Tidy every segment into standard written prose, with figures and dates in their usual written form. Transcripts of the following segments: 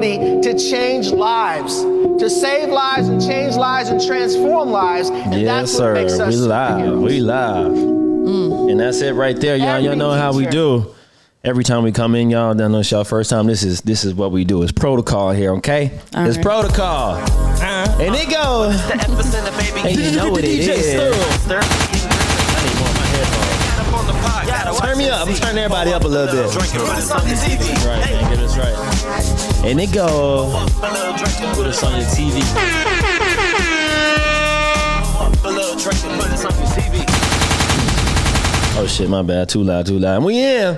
to change lives, to save lives and change lives and transform lives. And Yes, that's what makes sir. us We live. superheroes. We live. And that's it right there, y'all. Y'all know how we do. Every time we come in, y'all, don't know it's y'all first time. This is what we do. It's protocol here, okay? It's protocol. And it goes. The epicenter, baby. And you know what it is. STERL. I need more of my headphones. Turn me up. I'm turning everybody up a little bit. Right, man. Get us right. And it goes. Put us on your TV. Oh shit, my bad. Too loud. And we in.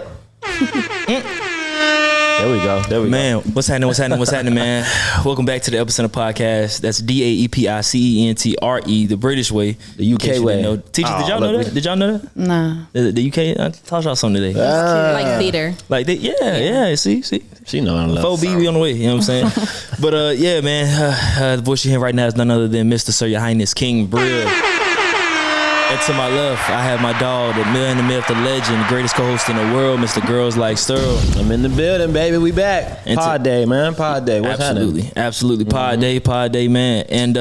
There we go. Man, what's happening, man? Welcome back to the Epicenter podcast. That's DAEPICENTRE, the British way. The UK way. Teachers, did y'all know that? Did y'all know that? Nah. The UK, I taught y'all something today. Like theater. Like that, yeah, see? She know I love 4B, we on the way, you know what I'm saying? But yeah, man, the voice you hear right now is none other than Mr. Sir, Your Highness, King BRIL. And to my left, I have my dog, the man, the myth, the legend, the greatest co-host in the world, Mr. Girls Like STERL. I'm in the building, baby. We back. Pod day, man. Pod day. What's happening? Absolutely. Pod day, man. And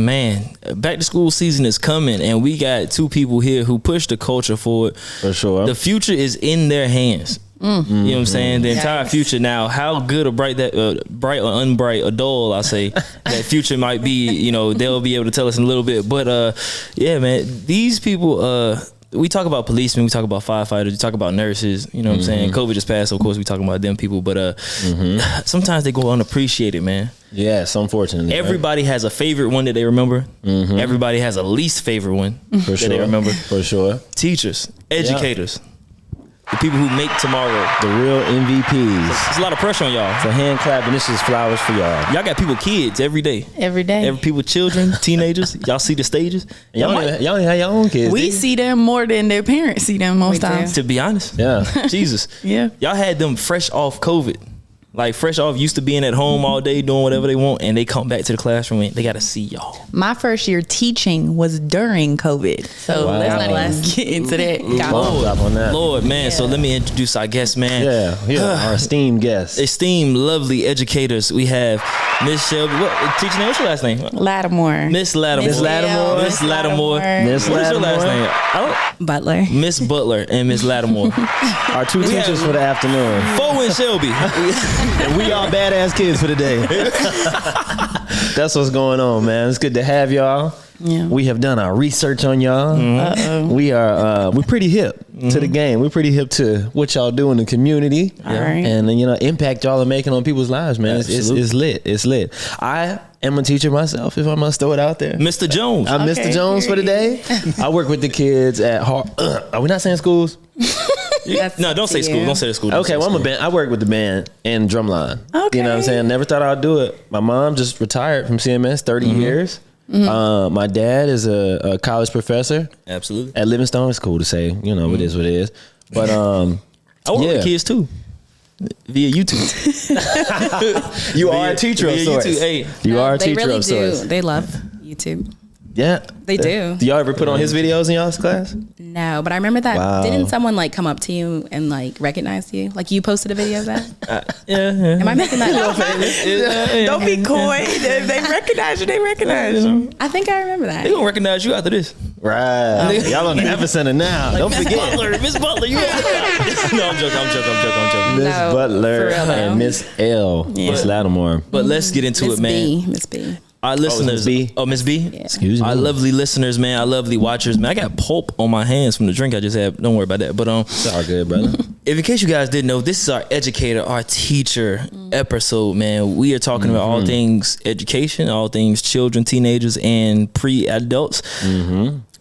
man, back to school season is coming, and we got two people here who push the culture forward. For sure. The future is in their hands. You know what I'm saying? The entire future now. How good or bright that, bright or unbright or dull, I say, that future might be. You know, they'll be able to tell us in a little bit. But yeah, man, these people. We talk about policemen, we talk about firefighters, we talk about nurses. You know what I'm saying? COVID just passed, so of course we talking about them people. But sometimes they go unappreciated, man. Yes, unfortunately. Everybody has a favorite one that they remember. Everybody has a least favorite one that they remember. For sure. Teachers, educators. The people who make tomorrow. The real MVPs. There's a lot of pressure on y'all. So hand clapping. This is flowers for y'all. Y'all got people, kids, every day. Every day. People, children, teenagers. Y'all see the stages. Y'all don't even have your own kids. We see them more than their parents see them most times. To be honest. Yeah. Jesus. Yeah. Y'all had them fresh off COVID. Like fresh off, used to being at home all day doing whatever they want, and they come back to the classroom and they got to see y'all. My first year teaching was during COVID, so let's not even get into that. Lord, man. Yeah. So let me introduce our guest, man. Yeah, our esteemed guest. Esteemed, lovely educators. We have Miss Shelby. Teacher name? What's your last name? Lattimore. Miss Lattimore. Miss Lattimore. Miss Lattimore. Miss What is your Lattimore. last name? Butler. Miss Butler and Miss Lattimore. Our two teachers for the afternoon. Fo and Shelby. And we are badass kids for the day. That's what's going on, man. It's good to have y'all. Yeah. We have done our research on y'all. We are we're pretty hip to the game. We're pretty hip to what y'all do in the community. All right. And you know, impact y'all are making on people's lives, man. It's lit. It's lit. I am a teacher myself, if I must throw it out there. Mr. Jones. I'm Mr. Jones for the day. I work with the kids at are we not saying schools? No, don't say school. Don't say the school. Okay, well, I'm a band. I work with the band and drumline. Okay. You know what I'm saying? Never thought I'd do it. My mom just retired from CMS, 30 years. My dad is a college professor. Absolutely. At Livingstone. It's cool to say, you know, it is what it is. But I work with kids too. Via YouTube. You are a teacher of sorts. YouTube, hey. You are a teacher really of sorts. They love YouTube. Yeah. They do. Do y'all ever put on his videos in y'all's class? No, but I remember that. Wow. Didn't someone like come up to you and like recognize you? Like you posted a video of that? Yeah. Am I making that up? Don't be coy. If they recognize you, they recognize you. I think I remember that. They gonna recognize you after this. Right. Y'all on the epicenter now. Don't forget. Miss Butler, you. No, I'm joking. Miss No, Butler for real, though. and Miss L. Miss Lattimore. But let's get into it, man. Miss B. Our listeners. Miss B. Yeah. Excuse me. Our lovely listeners, man. Our lovely watchers, man. I got pulp on my hands from the drink I just had. Don't worry about that. But It's all good, brother. if in case you guys didn't know, this is our educator, our teacher episode, man. We are talking about all things education, all things children, teenagers, and pre-adults.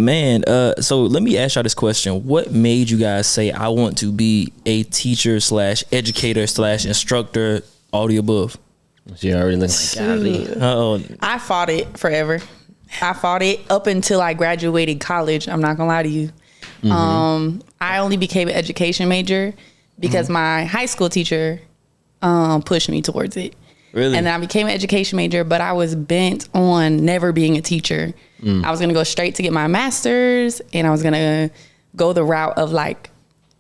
Man, so let me ask y'all this question. What made you guys say, I want to be a teacher / educator / instructor, all the above? She already looks like I fought it forever. I fought it up until I graduated college. I'm not gonna lie to you. I only became an education major because my high school teacher pushed me towards it. Really? And then I became an education major, but I was bent on never being a teacher. I was gonna go straight to get my master's, and I was gonna go the route of like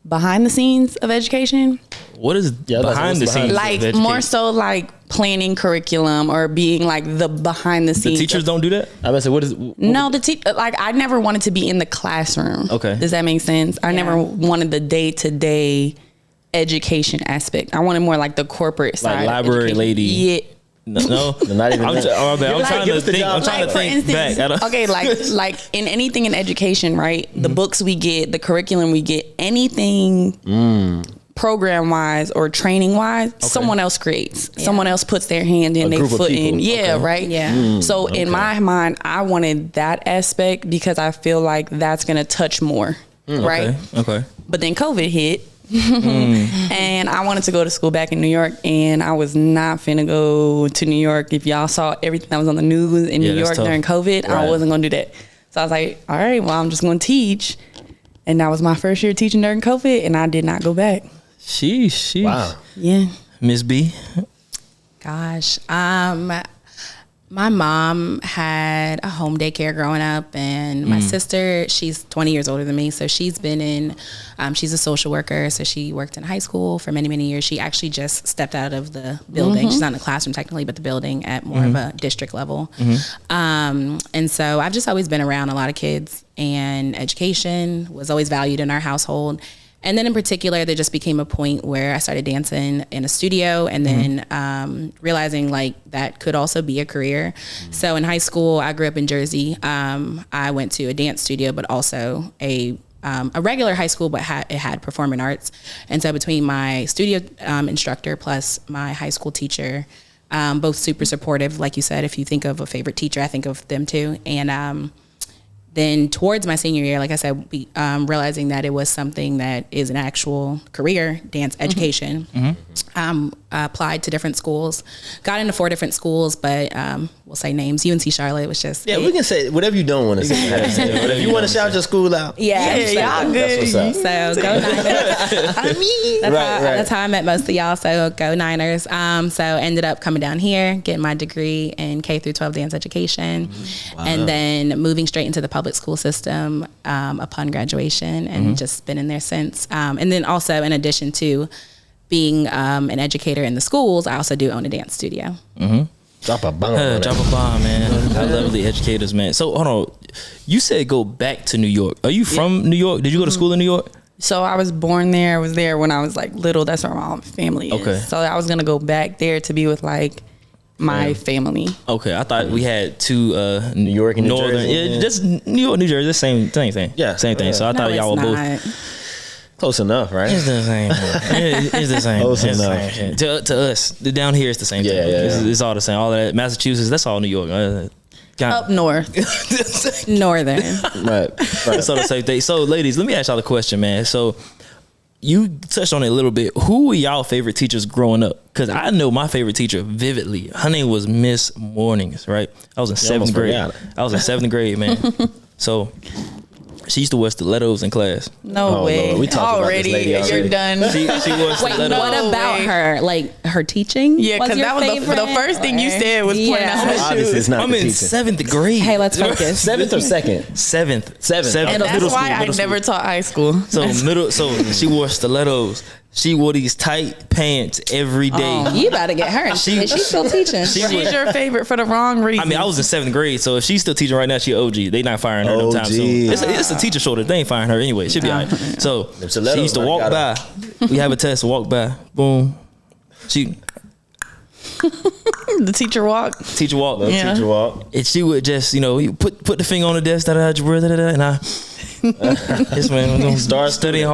behind the scenes of education. What is behind the scenes? Like more so like planning curriculum or being like the behind the The scenes. teachers don't do that. I was say, what is? No, like I never wanted to be in the classroom. Okay. Does that make sense? I never wanted the day-to-day education aspect. I wanted more like the corporate side. Like of library education. lady. Yeah. No, Not even I'm that. trying to think. I'm trying to Like, for think back. instance, okay, like in anything in education, right? The books we get, the curriculum we get, anything program wise or training wise, someone else creates. Someone else puts their hand in, their group of foot in. people. Yeah, Okay. right? Yeah. So in my mind, I wanted that aspect because I feel like that's gonna touch more. Right? Okay. But then COVID hit. And I wanted to go to school back in New York, and I was not finna go to New York. If y'all saw everything that was on the news in New that's York tough. during COVID, I Right. wasn't gonna do that. So I was like, all right, well, I'm just gonna teach. And that was my first year teaching during COVID, and I did not go back. Sheesh. Wow. Yeah. Miss B. Gosh. My mom had a home daycare growing up, and my sister, she's 20 years older than me. So she's been in, she's a social worker. So she worked in high school for many, many years. She actually just stepped out of the building. She's not in the classroom technically, but the building at more of a district level. And so I've just always been around a lot of kids, and education was always valued in our household. And then in particular, there just became a point where I started dancing in a studio, and then realizing like that could also be a career. So in high school, I grew up in Jersey. I went to a dance studio, but also a regular high school, but it had performing arts. And so between my studio instructor plus my high school teacher, both super supportive. Like you said, if you think of a favorite teacher, I think of them too. And then towards my senior year, like I said, realizing that it was something that is an actual career, dance education, I applied to different schools, got into 4 different schools, but we'll say names. UNC Charlotte was just Yeah, we can say whatever you don't want to say. If you want to shout your school out, yeah, y'all good. that's what's up. So go Niners. I mean, That's how I met most of y'all. So go Niners. So ended up coming down here, getting my degree in K through 12 dance education, and then moving straight into the public school system upon graduation, and just been in there since. And then also, in addition to being an educator in the schools, I also do own a dance studio. Drop a bomb. on Drop that. a bomb, man. I love the educators, man. So hold on. You said go back to New York. Are you from New York? Did you go to school in New York? so I was born there. I was there when I was like little. That's where my family is. Okay. So I was gonna go back there to be with like my family. Okay, I thought we had two New York and New northern. Jersey, Yeah, yeah. just New York, New Jersey, the same thing. Yeah. Same thing. So I thought y'all were both. Close enough, right? It's the same. It's the same. Close It's the enough. same shit. To us, down here, it's the same thing. Yeah. It's all the same. All of that Massachusetts, that's all New York. Up north. Northern. Right. That's all the same thing. So, ladies, let me ask y'all a question, man. So, you touched on it a little bit. Who were y'all favorite teachers growing up? Because I know my favorite teacher vividly. Her name was Miss Mornings, right? I was in seventh almost grade. forgot. I was in 7th grade, man. So, she used to wear stilettos in class. No Oh, way. Lord. We talked about this lady You're already. done. She wore Wait, stilettos. what No about way. her? Like her teaching? Yeah, because your that was the favorite? first thing you said was pointing Yeah. out her Obviously, shoes. it's not I'm the in teacher. 7th grade. Hey, let's focus. 7th or 2nd? 7th. Seventh. And that's Middle why school, I middle never school. taught high school. So she wore stilettos. She wore these tight pants every day. You about to get her. Is she still teaching? She's your favorite for the wrong reason. I mean, I was in 7th grade, so if she's still teaching right now, she OG. They not firing her no time OG. soon. It's a teacher shortage. They ain't firing her anyway. She'll be all right. So Them she stilettos, used to man, walk by. We have a test. Walk by. Boom. She the teacher walk. teacher walk. Yeah. Teacher walk. And she would just, you put the finger on the desk, and I. Yes, man. I'm Start studying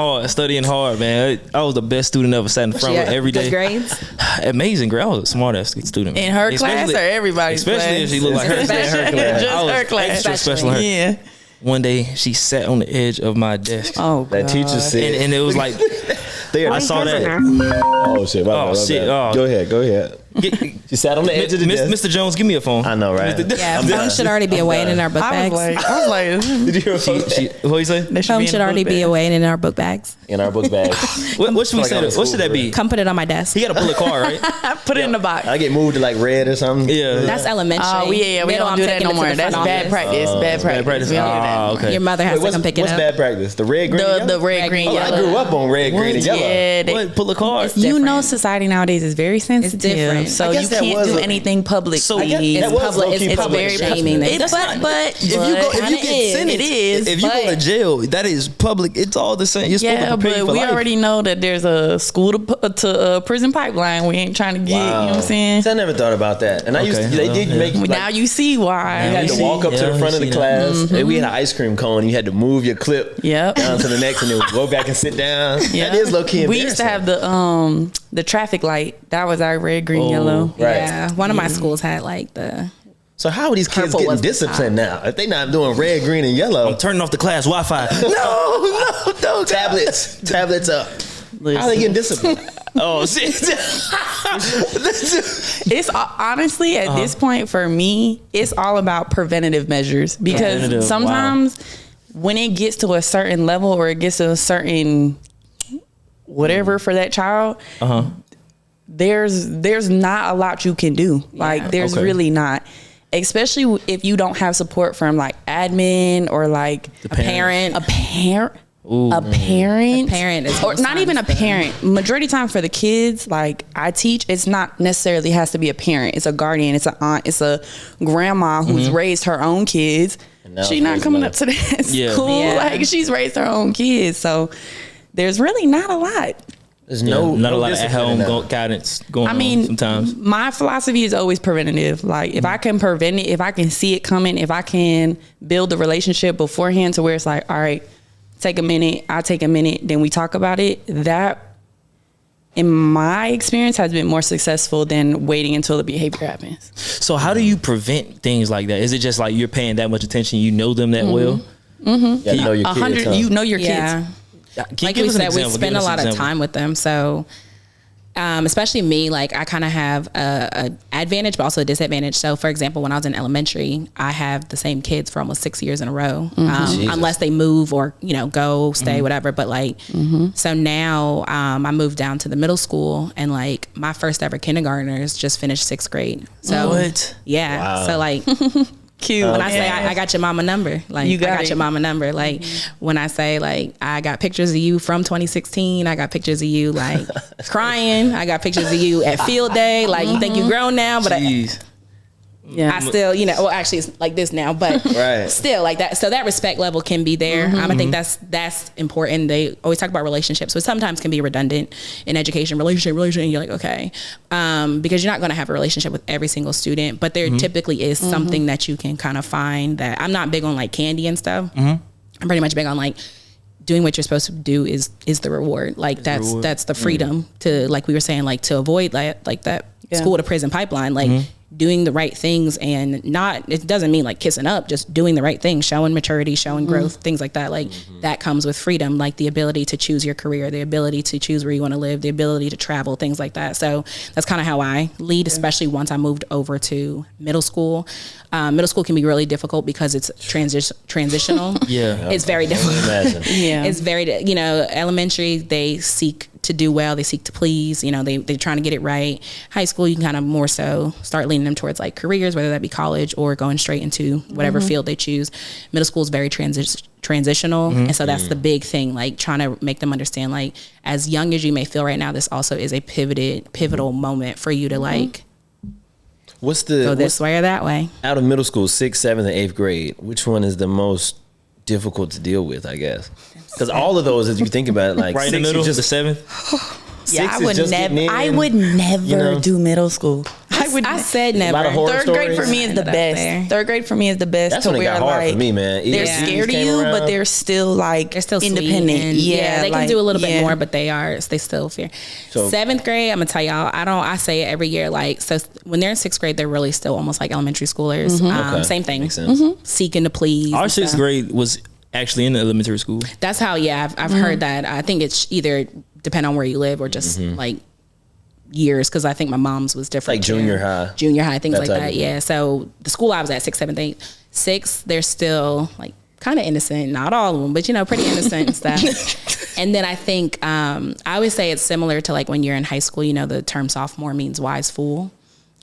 hard, man. I was the best student ever. Sat in front of her every day. Good grades? Amazing grade. I was a smart ass student. In her class or everybody's Especially if class? she looked like her. Especially I just was her class. extra special in her. Yeah. One day she sat on the edge of my desk. Oh, That God. teacher said. And it was like, I saw that. Oh shit! My bad. Oh. Go ahead. She sat on the edge of the desk. Mr. Jones, give me a phone. I know, right? Yeah, phones should already be away in our book I bags. was like, Did you hear What you say? they should be Phones in should the already book be bag. away in our book bags. in our book bag? What should we Like say? on the What should that school, be? Come put it on my desk. He got to pull a card, right? Put it in the box. I get moved to like red or something. Yeah. That's elementary. Oh, yeah, we Middle, don't I'm do that taking no it to more. the That's front bad office. practice. Bad practice. practice. We don't do that. Oh, okay. Your mother has to come pick it What's up. bad practice? The red, green, and The yellow? red, green, Oh, I yellow. grew up on red, green, and yellow. Yeah, What? Pull a card. you know different. society nowadays is very sensitive. different. different. So I you guess that can't was do a- anything publicly. So I guess It's that was public. low-key It's public very assessment. shaming. It's but if you get sentenced, it is. if you go to jail, that is public. It's all the same. You're supposed Yeah, to prepare but you for we life. already know that there's a school to prison pipeline. We ain't trying to get, you know what I'm saying? See, I never thought about that. And I used to, Okay. they did Yeah. make, like, Now you see why. you had to walk up to the Yeah, front of you the see class. that. And we had an ice cream cone. You had to move your clip Yep. down to the next, and then go back and sit down. Yeah. That is low key. We used to have the traffic light. That was our red, green, yellow. Right. Yeah, one of my schools had like the. So how are these kids Purple getting was the disciplined now? If they not doing red, green, and yellow, I'm turning off the class Wi-Fi. no tablets up. How are they getting disciplined? Oh shit! It's honestly at this point for me, it's all about preventative measures because Preventative, sometimes when it gets to a certain level or it gets to a certain whatever for that child, there's not a lot you can do. Like there's Okay. really not. Especially if you don't have support from like admin or like A parent. a parent. A parent, A parent is or most not even a times the- parent. Majority of the time for the kids, like I teach, it's not necessarily has to be a parent. It's a guardian. It's an aunt. It's a grandma who's raised her own kids. now She's it's not raising coming them. up to that Yeah. school. Yeah. Like she's raised her own kids. So there's really not a lot. There's Not a lot of at discipline home in that. guidance going I mean, on sometimes. my philosophy is always preventative. Like if I can prevent it, if I can see it coming, if I can build a relationship beforehand to where it's like, all right, take a minute, I take a minute, then we talk about it. That, in my experience, has been more successful than waiting until the behavior happens. So how do you prevent things like that? Is it just like you're paying that much attention? You know them that well? You gotta know your kids, huh? You know your Yeah. kids. Can you Like give we us an said, we example? spend Give a us an lot of example. time with them. So, especially me, like I kind of have a advantage, but also a disadvantage. So, for example, when I was in elementary, I have the same kids for almost 6 years in a row, unless they move or go, stay, whatever. But like, so now I moved down to the middle school, and like my first ever kindergartners just finished 6th grade. So What? Yeah. Wow. So like. Cute. When I say I got your mama number, like You got I got it. your mama number. Like when I say like I got pictures of you from 2016, I got pictures of you like crying. I got pictures of you at field day. Like you think you grown now, but Jeez. Yeah. I still, well, actually it's like this now, but Right. still like that. So that respect level can be there. I think that's important. They always talk about relationships, so sometimes can be redundant in education. Relationship. And you're like, okay, because you're not going to have a relationship with every single student, but there typically is something that you can kind of find. That I'm not big on like candy and stuff. I'm pretty much big on like doing what you're supposed to do is the reward. Like that's the freedom to, like we were saying, like to avoid like that school to prison pipeline. Like doing the right things, and it doesn't mean like kissing up, just doing the right things, showing maturity, showing growth, things like that. Like that comes with freedom, like the ability to choose your career, the ability to choose where you want to live, the ability to travel, things like that. So that's kind of how I lead, especially once I moved over to middle school. Middle school can be really difficult because it's transitional. Yeah. It's very difficult. Imagine. Yeah. It's very, elementary, they seek to do well, they seek to please, they're trying to get it right. High school, you can kind of more so start leaning them towards like careers, whether that be college or going straight into whatever field they choose. Middle school is very transitional. And so that's the big thing, like trying to make them understand, like as young as you may feel right now, this also is a pivotal moment for you to like go this way or that way. Out of middle school, 6th, 7th, and 8th grade, which one is the most difficult to deal with, I guess? Because all of those, as you think about it, like Right in the 6 middle, is the just 7th. Yeah, I is would just never. getting in, I would never you know? do middle school. I said a never. lot of horror Third grade for stories. me is the Ended up there. best. Third grade for me is the best. That's to when it where got hard like for me, man. they're ESCs scared of came you, around. but they're still like They're still sweet independent. and, Yeah, they like, can do a little bit yeah. more, but they still fear. So- 7th grade, I'm gonna tell y'all, I say it every year. Like, so when they're in 6th grade, they're really still almost like elementary schoolers. Okay. Same thing, Makes sense. seeking to please. Our and 6th stuff. grade was actually in the elementary school. That's how. Yeah, I've heard that. I think it's either depend on where you live or just like years, because I think my mom's was different. Like too. junior high. Things That like type that. of- Yeah. So the school I was at, 6th, 7th, 8th, 6th, they're still like kind of innocent. Not all of them, but pretty innocent and stuff. And then I think I always say it's similar to like when you're in high school. The term sophomore means wise fool.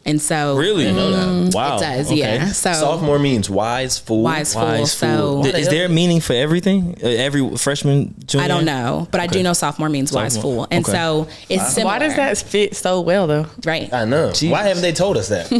And so Really? I know that. Wow. it does, Okay. yeah. So Sophomore means wise fool. wise fool. Wise So fool. Is there a meaning for everything? Every freshman, junior? I don't know, but I do know sophomore means wise Sophomore. fool. And Okay. so it's similar. Why does that fit so well though? Right. I know. Why haven't they told us that?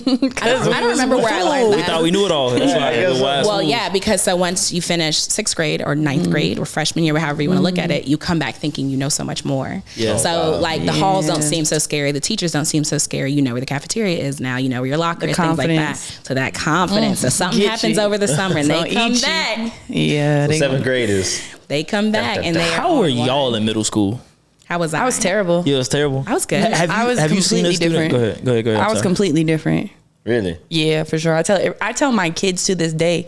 I don't remember where I learned We that. thought we knew it all. That's why the wise Well, fool. yeah, because so once you finish 6th grade or 9th grade or freshman year, however you want to look at it, you come back thinking you know so much more. Yeah. So like the halls don't Yeah. seem so scary. The teachers don't seem so scary. You know where the cafeteria is now. You know where your locker is, things like that. confidence. So that confidence. So something Get happens you. over the summer and So they come eat you. back. Yeah, they, 7th graders. They come back and they How were y'all in middle school? How was I? I was terrible. Yeah, it was terrible. I was good. I was have you seen a completely student? different. Go ahead. I was sorry. completely different. Really? Yeah, for sure. I tell my kids to this day,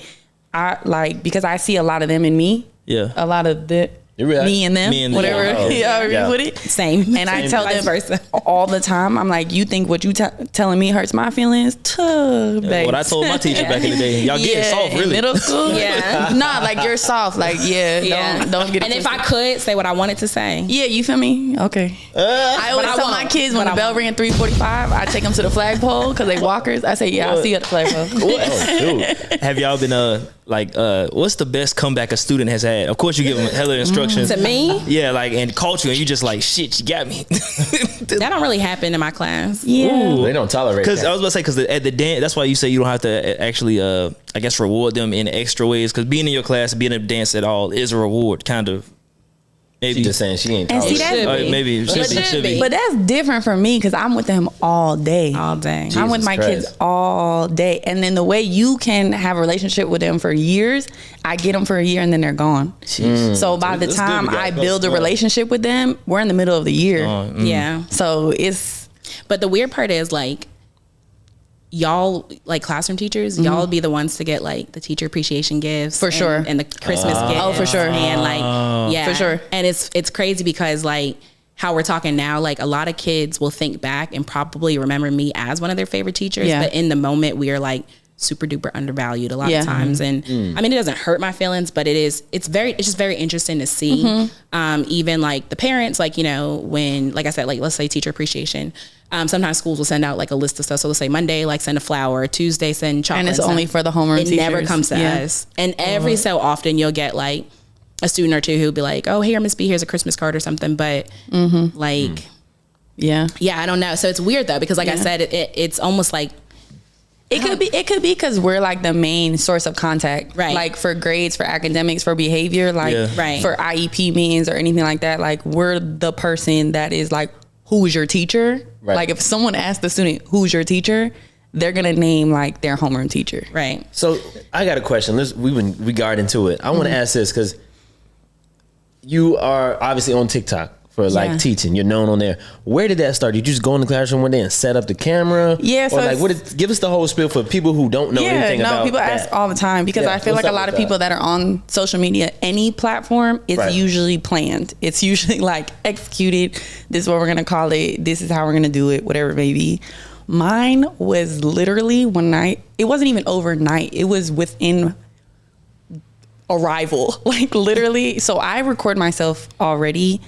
I like because I see a lot of them in me. Yeah. A lot of the You really- me and them, Me and them. whatever. Oh, yeah, yeah. put it. Same. And I tell Vice them versa. all the time. I'm like, you think what you telling me hurts my feelings? Babe. What I told my teacher back in the day, y'all getting soft, in really. middle school. Yeah. Nah, like you're soft. Like don't get. It And if I twisted. could say what I wanted to say. Yeah, you feel me? Okay. I always I tell my won't. kids when But the I bell won't. ring at 3:45, I take them to the flagpole because they walkers. I say, yeah, I'll see you at the flagpole. Oh, shoot. Have y'all been what's the best comeback a student has had? Of course, you give them hella instructions. To me, Yeah, like and caught you, and you just like shit. You got me. that don't really happen in my class. Yeah. They don't tolerate Because that. I was about to say, because at the dance, that's why you say you don't have to actually, I guess, reward them in extra ways. Because being in your class, being in a dance at all is a reward, kind of. Maybe She just saying she ain't And see, tolerate. that's maybe It should be. But that's different for me because I'm with them all day. All day. I'm with Jesus my Christ. kids all day. And then the way you can have a relationship with them for years, I get them for a year and then they're gone. So by the That's good. time We gotta I go. build a Yeah. relationship with them, we're in the middle of the year. Yeah. So it's But the weird part is like y'all like classroom teachers, y'all be the ones to get like the teacher appreciation gifts For and- sure. and the Christmas gifts. Oh, for sure. And like yeah. For sure. And it's crazy because like how we're talking now, like a lot of kids will think back and probably remember me as one of their favorite teachers. Yeah. But in the moment we are like super duper undervalued a lot Yeah. of times. And I mean it doesn't hurt my feelings, but it's just very interesting to see. Even like the parents, like, you know, when like I said, like let's say teacher appreciation. Sometimes schools will send out like a list of stuff. So let's say Monday, like send a flower, Tuesday send chocolate. and it's stuff. only for the homeroom It teachers. never comes to Yeah. us. And every so often you'll get like a student or two who'll be like, oh, here, Miss B, here's a Christmas card or something. But like, Yeah. yeah, I don't know. So it's weird though, because like I Yeah. said, it's almost like, It could be because we're like the main source of contact, Right. Like for grades, for academics, for behavior, like Yeah. Right. for IEP meetings or anything like that. Like we're the person that is like, who's your teacher? Right. Like if someone asks the student, who's your teacher? They're gonna name like their homeroom teacher. right. So I got a question. We got into it. I want to ask this because you are obviously on TikTok for like Yeah. teaching. You're known on there. Where did that start? Did you just go in the classroom one day and set up the camera? Yeah, so Or like, it's- give us the whole spiel for people who don't know anything about people that. ask all the time because Yeah, I feel what's like a up lot with of people that are on social media, any platform, it's Right. usually planned. It's usually like executed. This is what we're gonna call it. This is how we're gonna do it. Whatever it may be. Mine was literally one night. It wasn't even overnight. It was within arrival, like literally. So I record myself already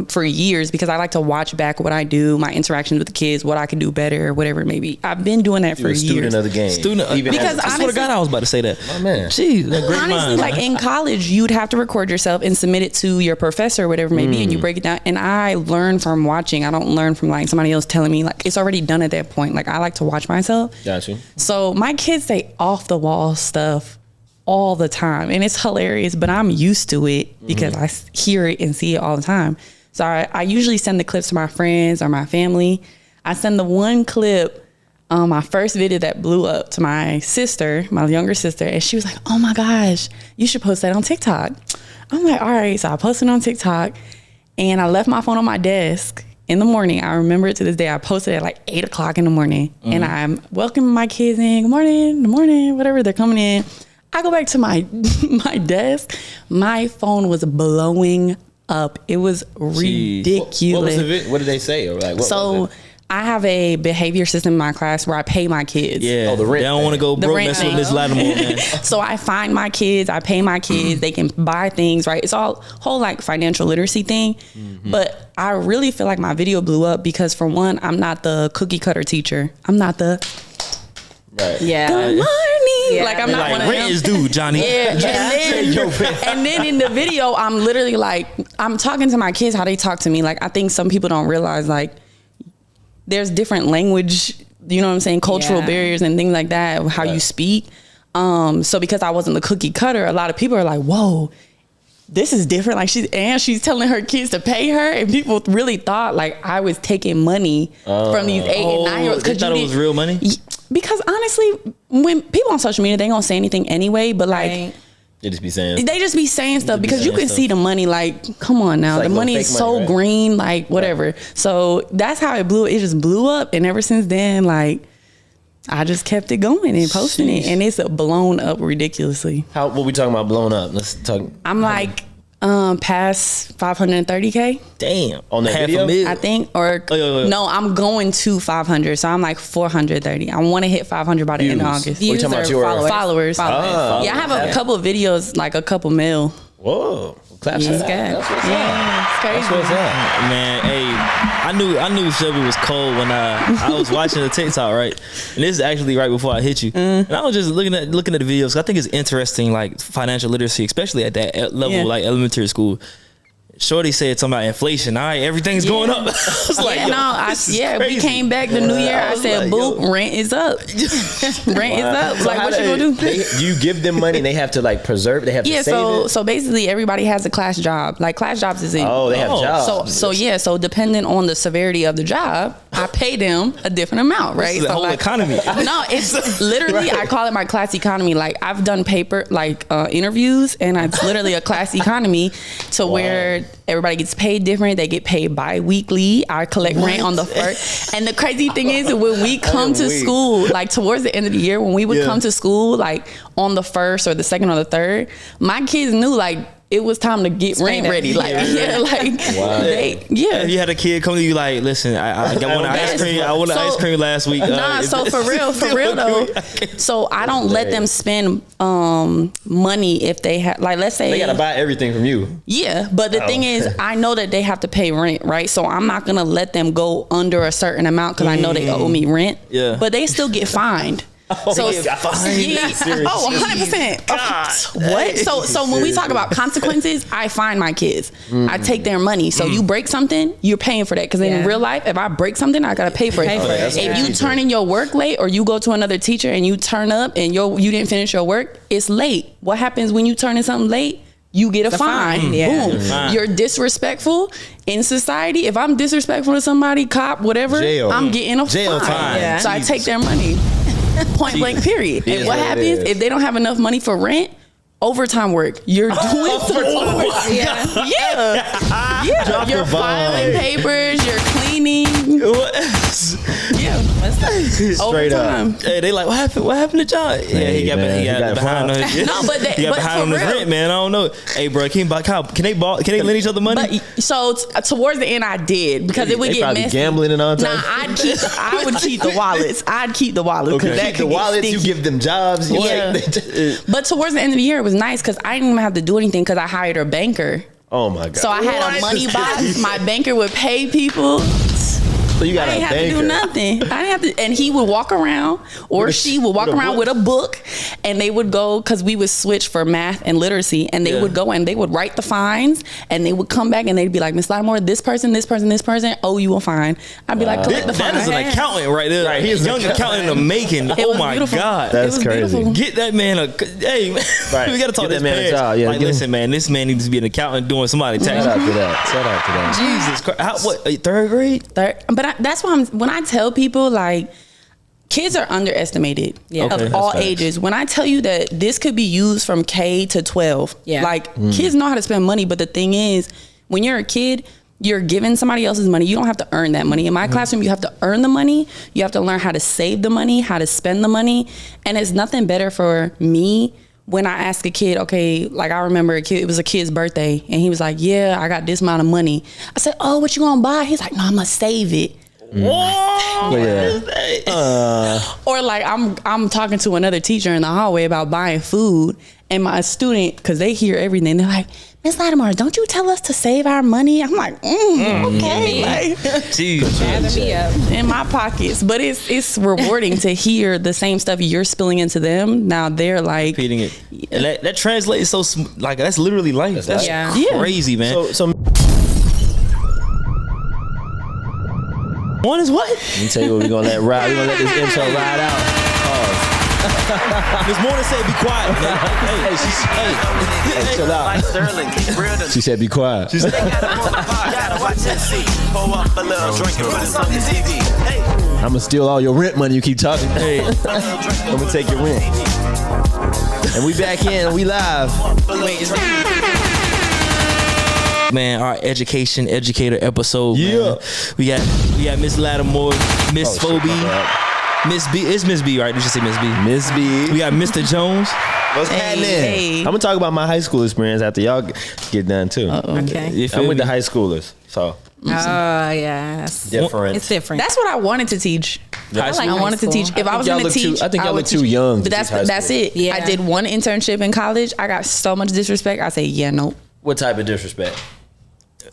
for years because I like to watch back what I do, my interactions with the kids, what I can do better, whatever it may be. I've been doing that You're for a student years. of the game. Because I swear to God, I was about to say that. My man. Jeez, that great Honestly, mind. like in college, you'd have to record yourself and submit it to your professor, whatever it may be, and you break it down. And I learn from watching. I don't learn from like somebody else telling me. Like it's already done at that point. Like I like to watch myself. Got you. So my kids say off the wall stuff all the time, and it's hilarious. But I'm used to it because I hear it and see it all the time. So I usually send the clips to my friends or my family. I send the one clip, my first video that blew up, to my sister, my younger sister, and she was like, "Oh my gosh, you should post that on TikTok." I'm like, "All right." So I posted it on TikTok, and I left my phone on my desk. In the morning, I remember it to this day. I posted at like 8 o'clock in the morning, and I'm welcoming my kids in. Good morning, whatever. They're coming in. I go back to my my desk. My phone was blowing up. It was ridiculous. What was the what did they say? Or like, what was So it? I have a behavior system in my class where I pay my kids. Yeah. Oh, the rent They don't want to go broke rent messing with thing. Miss Lattimore, man. So I find my kids, I pay my kids, they can buy things, right? It's all whole like financial literacy thing. But I really feel like my video blew up because for one, I'm not the cookie cutter teacher. I'm not the Right. Yeah. good morning. Yeah. Like I'm not Like, one of rent them. is due, Johnny. Yeah, and then in the video, I'm literally like, I'm talking to my kids how they talk to me. Like, I think some people don't realize, like, there's different language, you know what I'm saying, cultural Yeah. barriers and things like that, how you speak. So because I wasn't the cookie cutter, a lot of people are like, whoa, this is different. Like she's telling her kids to pay her, and people really thought like I was taking money from these 8 and 9-year-olds. They thought it was real money? Because honestly, when people on social media, they gonna say anything anyway, but like, Right. They just be saying. they just be saying stuff because you saying can stuff. see the money. Like, come on now, It's like the little money is fake so money, right? green, like whatever. So that's how it blew. It just blew up, and ever since then, like, I just kept it going and posting it, and it's blown up ridiculously. What we talking about blown up? Let's talk. I'm like past 530K, Damn. On that Half video? a mil. I think, or Oh, yeah. no, I'm going to 500, so I'm like 430. I want to hit 500 by the end of Views. August. What you talking about, your Followers. Ah, Yeah, I have a couple of videos, like a couple mil. Whoa. Claps Yeah, for it's that. good. That's what's up. Yeah, it's crazy. That's what's up. Man, hey, I knew Shelby was cold when I was watching the TikTok, right? And this is actually right before I hit you. And I was just looking at the videos. I think it's interesting, like financial literacy, especially at that level, Yeah. like elementary school. Shorty said something about inflation. All right, everything's going up. I was like, Yeah, yo, no, this is we crazy. came back the new year. I was said, like, boop, yo. rent is up. Rent is up. So Like, how what you gonna do? Do you give them money and they have to like preserve? They have Yeah, to save it. so basically everybody has a class job. Like class jobs is in. Oh, they have Oh. jobs. So depending on the severity of the job, I pay them a different amount, right? This is the So whole like, economy. No, it's literally I call it my class economy. Like I've done paper interviews, and it's literally a class economy to where everybody gets paid different. They get paid bi-weekly. I collect rent on the first. And the crazy thing is when we come to school, like towards the end of the year, when we would come to school, like on the 1st or the 2nd or the 3rd, my kids knew like it was time to get rent payday. ready. Like If you had a kid come to you like, listen, I want an ice cream. I wanted ice cream last week. Nah, so for real though. So I don't let them spend money if they have, like, let's say They gotta buy everything from you. yeah, but the thing is, I know that they have to pay rent, right? So I'm not gonna let them go under a certain amount because I know they owe me rent. Yeah. But they still get fined. So they get fined? yeah, Serious. oh, 100%. What? So when we talk about consequences, I fine my kids. I take their money. So you break something, you're paying for that. Because in Yeah. real life, if I break something, I gotta pay for it. Pay for it. That's If what you turn in your work late, or you go to another teacher and you turn up and you didn't finish your work, it's late. What happens when you turn in something late? You get a fine. fine. Yeah. Boom. Fine. You're disrespectful in society. If I'm disrespectful to somebody, cop, whatever, Jail. I'm getting a Jail fine. time. Yeah. So I take their money. Point blank, period. It And is what what it happens is. if they don't have enough money for rent? Overtime work. You're doing some overtime. Yeah. Drop You're the bomb. filing papers. You're cleaning. Yeah. Straight Overtime. up. Hey, they like, what happened to John? Yeah, he got behind on his No, but he got but behind on for his real. rent, man. I don't know. Hey, bro, can they lend each other money? But so towards the end, I did because it would They get probably messy. gambling and all Nah, types. I would keep the wallets. I'd keep the wallets because Okay. that The could get wallets, you sticky. give them jobs. You Yeah. take- But towards the end of the year, it was nice because I didn't even have to do anything because I hired a banker. Oh my god. So I had a money box. My banker would pay people. So you got I a didn't have banker. to do nothing. I didn't have to, and he would walk around, or she would walk with a around book? with a book, and they would go because we would switch for math and literacy, and they Yeah. would go and they would write the fines, and they would come back and they'd be like, Miss Lattimore, this person owe you a fine. I'd be like, collect the fine. That is an accountant right there. Right, he's He's an young accountant in the making. It Oh was my beautiful. God. That's It was crazy. beautiful. Get that man hey, man, Right. we gotta talk Get to that man a job. Yeah, like, get him- listen, man, this man needs to be an accountant doing somebody tax. Shout out to that. Shout out to that. Jesus Christ. What, 3rd grade? But that's why when I tell people, like, kids are underestimated Yeah. Okay, of that's all facts. ages. When I tell you that this could be used from K to 12, Yeah. like kids know how to spend money. But the thing is, when you're a kid, you're giving somebody else's money. You don't have to earn that money. In my classroom, you have to earn the money. You have to learn how to save the money, how to spend the money. And it's nothing better for me when I ask a kid, okay, like I remember it was a kid's birthday and he was like, yeah, I got this amount of money. I said, oh, what you gonna buy? He's like, no, I'm gonna save it. Whoa, Or like I'm talking to another teacher in the hallway about buying food, and my student, because they hear everything, they're like, Miss Lattimore, don't you tell us to save our money? I'm like, okay, like, Gather me up. in my pockets. But it's rewarding to hear the same stuff you're spilling into them. Now they're like repeating it. And that translates so like that's literally life. That's crazy, man. So one is what? let me tell you what we're gonna let ride. We're gonna let this intro ride out. Pause. Miss Morning said, "Be quiet." Man. Hey, chill out. Like Sterling, real to She said, "Be quiet." they got him on the pod, gotta watch and see. Pour up a little drink and put us on the TV. Hey, I'm gonna steal all your rent money. You keep talking. Hey, I'm gonna take your rent. And we back in. We live. man, our educator episode. Yeah. Man. We got Miss Lattimore, Miss Phoebe, Miss B. It's Miss B, right? Did you say Miss B? Miss B. We got Mr. Jones. What's happening? hey. I'm gonna talk about my high school experience after y'all get done too. Okay. You feel I'm with me? the high schoolers, so Oh yeah, that's different. It's different. That's what I wanted to teach. High I school? like I wanted to high teach. school. If I was y'all going to look too- teach, I think y'all would look too teach. young to But teach high that's school. it. Yeah. I did one internship in college. I got so much disrespect. I say, yeah, nope. What type of disrespect?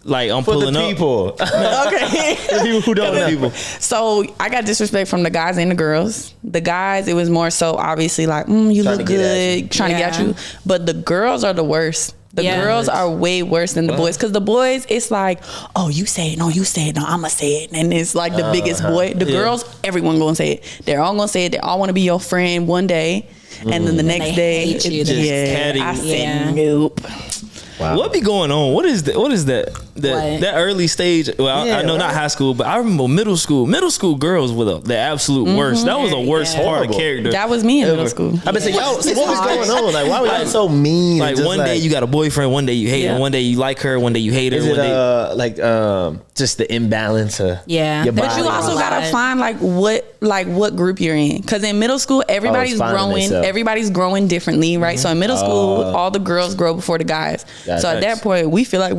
Like I'm For pulling the up. people. Okay. The people who don't know. People. So I got disrespect from the guys and the girls. The guys, it was more so obviously like, you Trying look to get at you. good, trying to get at Yeah. you. But the girls are the worst. The Yeah. girls are way worse than the boys. Because the boys, it's like, oh, you say it, no, you say it, no, I'ma say it. And it's like the biggest boy. The girls, everyone gonna say it. They're all gonna say it. They all wanna be your friend one day. And then the next they day, hate you. it's, Just catty. I said, Yeah. nope. Wow. What be going on? What is that? What? That early stage? Well, I know not high school, but I remember middle school. Middle school girls were the absolute worst. That was the worst part of Horrible. character. That was me in middle school. I've been saying, y'all, so what was going on? Like, why were y'all so mean? Like Just one day you got a boyfriend, one day you hate her, one day you like her, one day you hate her. is one it day, just the imbalance of Yeah. your But body? But you also a gotta lot. find what group you're in. Because in middle school, everybody's finding growing. themselves. Everybody's growing differently, right? So in middle school, all the girls grow before the guys. That's so at facts. that point, we feel like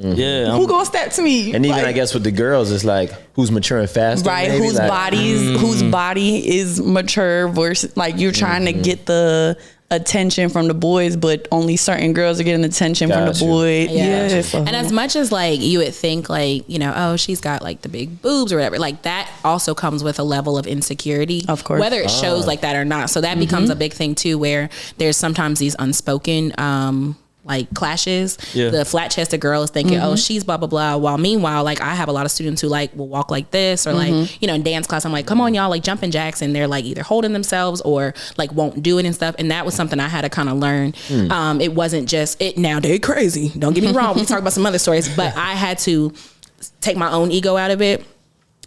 yeah, who gonna step to me? And even Like, I guess with the girls, it's like who's maturing faster, right? maybe? Whose Like, whose body is mature versus like you're trying to get the attention from the boys, but only certain girls are getting attention from the Gotcha. boys. Yeah. Yeah. so- And as much as like you would think like, oh, she's got like the big boobs or whatever, like that also comes with a level of insecurity. Of course. Whether it shows like that or not. So that becomes a big thing too, where there's sometimes these unspoken like clashes. Yeah. The flat chested girl is thinking, oh, she's blah blah blah. While meanwhile, like I have a lot of students who like will walk like this or like, in dance class, I'm like, come on, y'all, like jumping jacks, and they're like either holding themselves or like won't do it and stuff. And that was something I had to kind of learn. It wasn't just it now they crazy. Don't get me wrong, we can talk about some other stories, but I had to take my own ego out of it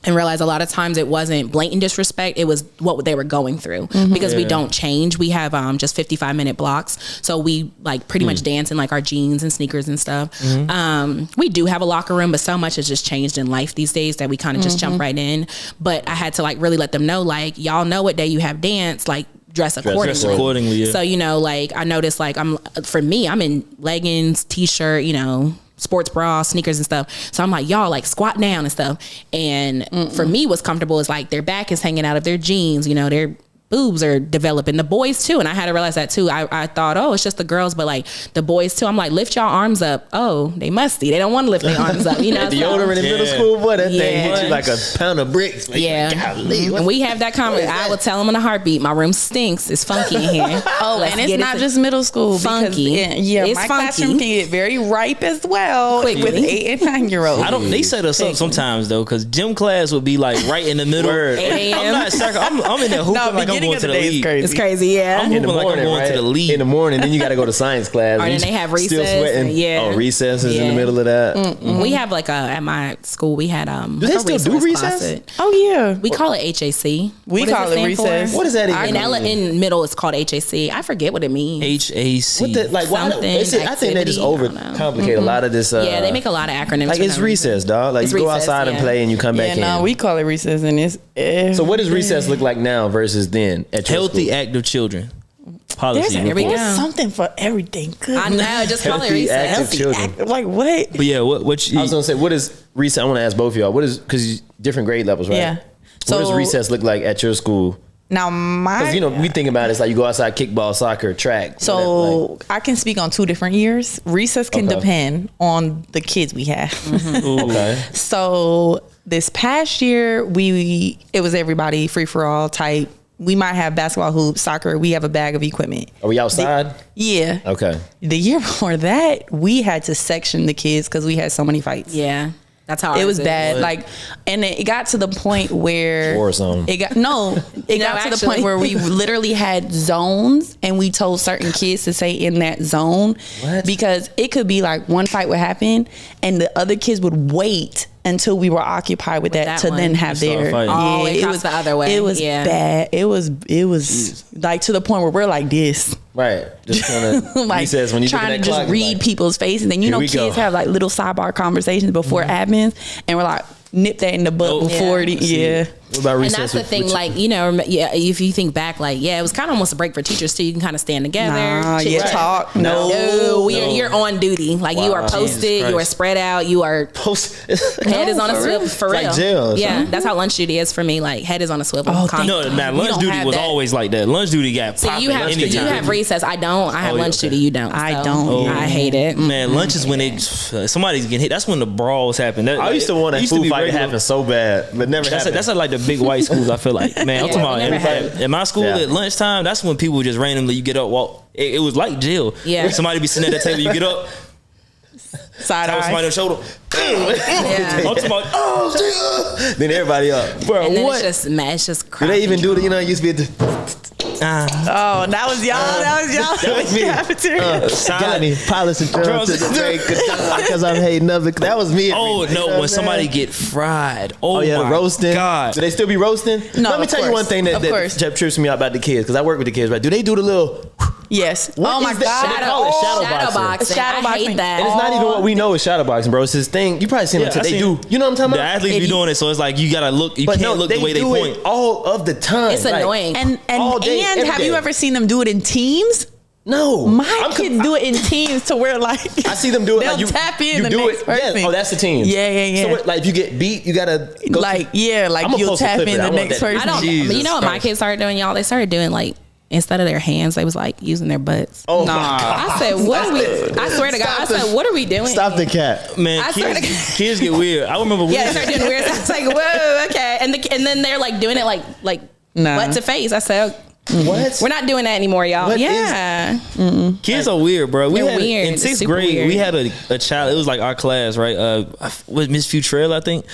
and realize a lot of times it wasn't blatant disrespect. It was what they were going through because we don't change. We have just 55-minute blocks. So we like pretty much dance in like our jeans and sneakers and stuff. We do have a locker room, but so much has just changed in life these days that we kind of just jump right in. But I had to like really let them know, like, y'all know what day you have dance, like dress accordingly. Dress accordingly, yeah. So, like I noticed like I'm in leggings, t-shirt, sports bra, sneakers and stuff. So I'm like, y'all like squat down and stuff. And for me, what's comfortable is like their back is hanging out of their jeans, their boobs are developing. The boys too. And I had to realize that too. I thought, oh, it's just the girls, but like the boys too. I'm like, lift y'all arms up. Oh, they musty. They don't want to lift their arms up. deodorant in middle school, boy, that thing Yeah. hit you like a pound of bricks. Like, Yeah. golly, And we have that comment. I will tell them in a heartbeat. My room stinks. It's funky in here. Oh, Let's and it's get not it- just middle school. Funky. Yeah, It's my funky. classroom can get very ripe as well Quickly. with 8 and 9 year olds. They set us up sometimes though, because gym class would be like right in the middle. Word. 8 I'm not I'm in there hooping like I'm going to the league. It's crazy, yeah. I'm in the moving like I'm morning, going right? to the league. In the morning, then you got to go to science class. Or then You they have Still recess, sweating. yeah. Oh, recess is in the Yeah. middle of that. We have like at my school we had Do they still do recess? closet. Oh yeah, We call it HAC. we What does call it stand for? recess. What is that even? In middle it's called HAC. I forget what it means. HAC. What the, like, why? Something, I think they just activity, I don't know. overcomplicate a lot of this. Yeah, they make a lot of acronyms. like for it's no reason. recess, dog. Like It's you go recess, outside and yeah. play, and you come back Yeah, in. no, we call it recess, and it's So what does recess look like now versus then at your Healthy, school? active children. policy. Here we report. go. There's something for everything. Good. I know, just call it Healthy, recess. active children. Like what? But yeah, what you, I was gonna say, what is recess? I want to ask both of y'all. What is, because different grade levels, right? Yeah. What does So- recess look like at your school? Now Because we think about it, it's like you go outside, kickball, soccer, track. So whatever, I can speak on 2 different years. Recess can Okay. depend on the kids we have. okay. So this past year, it was everybody free for all type. We might have basketball hoops, soccer. We have a bag of equipment. Are we outside? Yeah. Okay. The year before that, we had to section the kids because we had so many fights. Yeah, that's how It was ours is. bad. Like, and it got to the point where War zone. It got to the point actually. where we literally had zones, and we told certain kids to stay in that zone. What? Because it could be like one fight would happen, and the other kids would wait until we were occupied with that that to one. then have Start their fighting. Oh, it goes the other way. It was Yeah. bad. It was like to the point where we're like this. Right. Just kind of Like recess when you trying to that just clock, read like, people's faces. And you Here know, we kids go. have like little sidebar conversations before admins, and we're like, nip that in the butt Oh, before yeah. it. Yeah. What about And recess? that's the with- thing, with like, you know, yeah, if you think back, like, yeah, it was kind of almost a break for teachers too. You can kind of stand together. Nah, chit yeah, chat. talk. No, No. you're on duty. Like, you are posted, you are Christ. spread out, you are post. head is on a for swivel real. for Like real. jail or Yeah, something. that's how lunch duty is for me. Like, head is on a swivel. Oh, Constant. no, now We lunch don't duty have was that. always like that. Lunch duty got See, popping you have anytime. recess. I don't. I have Oh, yeah, lunch okay. duty. You don't. I So, don't. I hate it. Man, lunch is when somebody's getting hit. That's when the brawls happen. I used to want a food fight to happen so bad, but never happened. That's like the big white schools. I feel like, man, I'm Yeah, talking about we never at my school Yeah. at lunchtime. That's when people just randomly you get up, walk. It was like jail. Yeah. Somebody be sitting at that table, you get up, Side tap somebody on eye. the shoulder. Yeah. I'm talking about, oh, then everybody up. Bro, And then what? it's just Do crowd they even do control. it? You know, it used to be at the Oh, that was y'all. That was y'all. That was me. Cafeteria. got me polishing Drugs. to the break because I'm hating other. That was me. oh You know what no, I'm when somebody saying? get fried. Oh, Oh yeah, my the roasting. God. Do they still be roasting? No, Let me of tell you course. one thing Of that course. trips me out about the kids because I work with the kids. Right? Do they do the little? Yes. What oh my is that? God. They call it shadow Shadow boxing. boxing. Shadow I boxing. hate that. And it's not even what we know is shadowboxing, bro. It's this thing. You probably seen Yeah, it. I They seen do. You know what I'm talking The about? athletes be doing it, so it's like you gotta look. You But can't no, look the way they do point. it all of the time. It's Like, annoying. And All day, every have you day. ever seen them do it in teams? No, My kids do it in teams to where like I see them do it. They'll like you tap in You the do next it. person. Yeah. Oh, that's the team. Yeah. So what, like if you get beat, you gotta go Like I'ma you'll post a tap clip of in that. I the want next that. person. I don't. Jesus You know what my Christ. kids started doing, y'all? They started doing like instead of their hands, they was like using their butts. Oh Nah. my God. I said, what are we? I swear to God, I said, what are we doing? Stop the cat. Man, I swear to kids get weird. I remember we Yeah, they started doing weird stuff. It's like, whoa, okay, and then they're like doing it like Nah. butt to face. I said, What? we're not doing that anymore, y'all. What is- yeah, kids are weird, bro. We They're had weird. in It's sixth super grade. weird. We had a child. It was like our class, right? Was Miss Futrell, I think,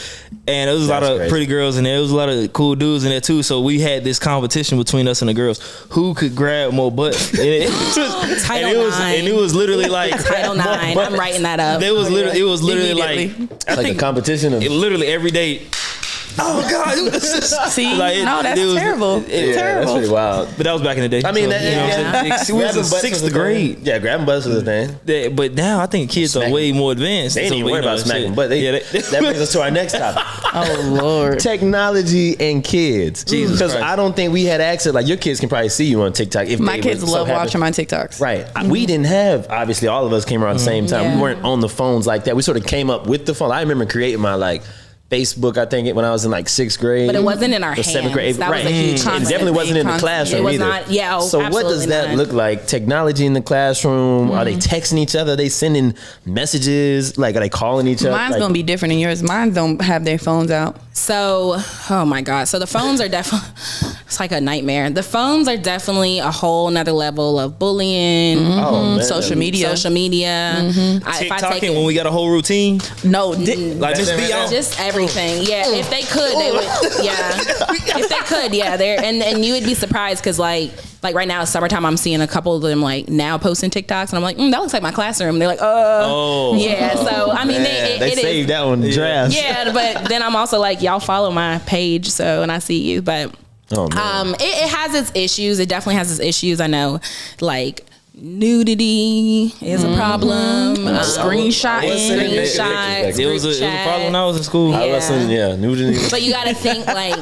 and there was a lot That's of crazy. pretty girls in there. There was a lot of cool dudes in there too. So we had this competition between us and the girls who could grab more butt. And it was, Title and it was literally like Title IX. I'm writing that up. It was literally like Immediately. I Like think a competition of. it literally every day. Oh God! It was just, See, like, no, that's it was- terrible. it- Yeah, terrible. that's pretty wild. But that was back in the day. I mean, So, you know what I'm saying? We was grabbing in butts was sixth a grade. thing. Yeah, grabbing butts was a thing. But now I think kids are Smacking. way more advanced. They ain't So, even but, worry you know, about smacking, shit. but they, Yeah, that brings us to our next topic. Oh Lord. Technology and kids. Jesus Because Christ. I don't think we had access. Like your kids can probably see you on TikTok. If My they kids would so love happen- watching my TikToks. Right. We didn't have, obviously, all of us came around the same time. Yeah. We weren't on the phones like that. We sort of came up with the phone. I remember creating my Facebook, I think, when I was in sixth grade. But it wasn't in our or seventh grade. hands. That was right. a huge It concept. definitely wasn't in the Big classroom It was either. not- yeah, oh, so what does absolutely that not. look like? Technology in the classroom? Are they texting each other? Are they sending messages? Like, are they calling each other? Mine's Like, gonna be different than yours. Mine don't have their phones out. So, oh my God. So the phones are definitely, it's like a nightmare. The phones are definitely a whole nother level of bullying, oh, man. Social media. social media. If I take TikToking it, when we got a whole routine. No, Like Miss B on. just everything. Yeah. If they could, they would. Yeah. If they could, yeah. They're, and you would be surprised because like right now it's summertime. I'm seeing a couple of them like now posting TikToks and I'm like, that looks like my classroom. They're like, Oh. yeah. So, I mean, Man, it is. saved that one draft. Yeah, but then I'm also like, y'all follow my page, so and I see you. But Oh, man. it has its issues. It definitely has its issues. I know, like nudity is a problem. Screenshotting. Screenshots. It was a problem when I was in school. Nudity. But you gotta think like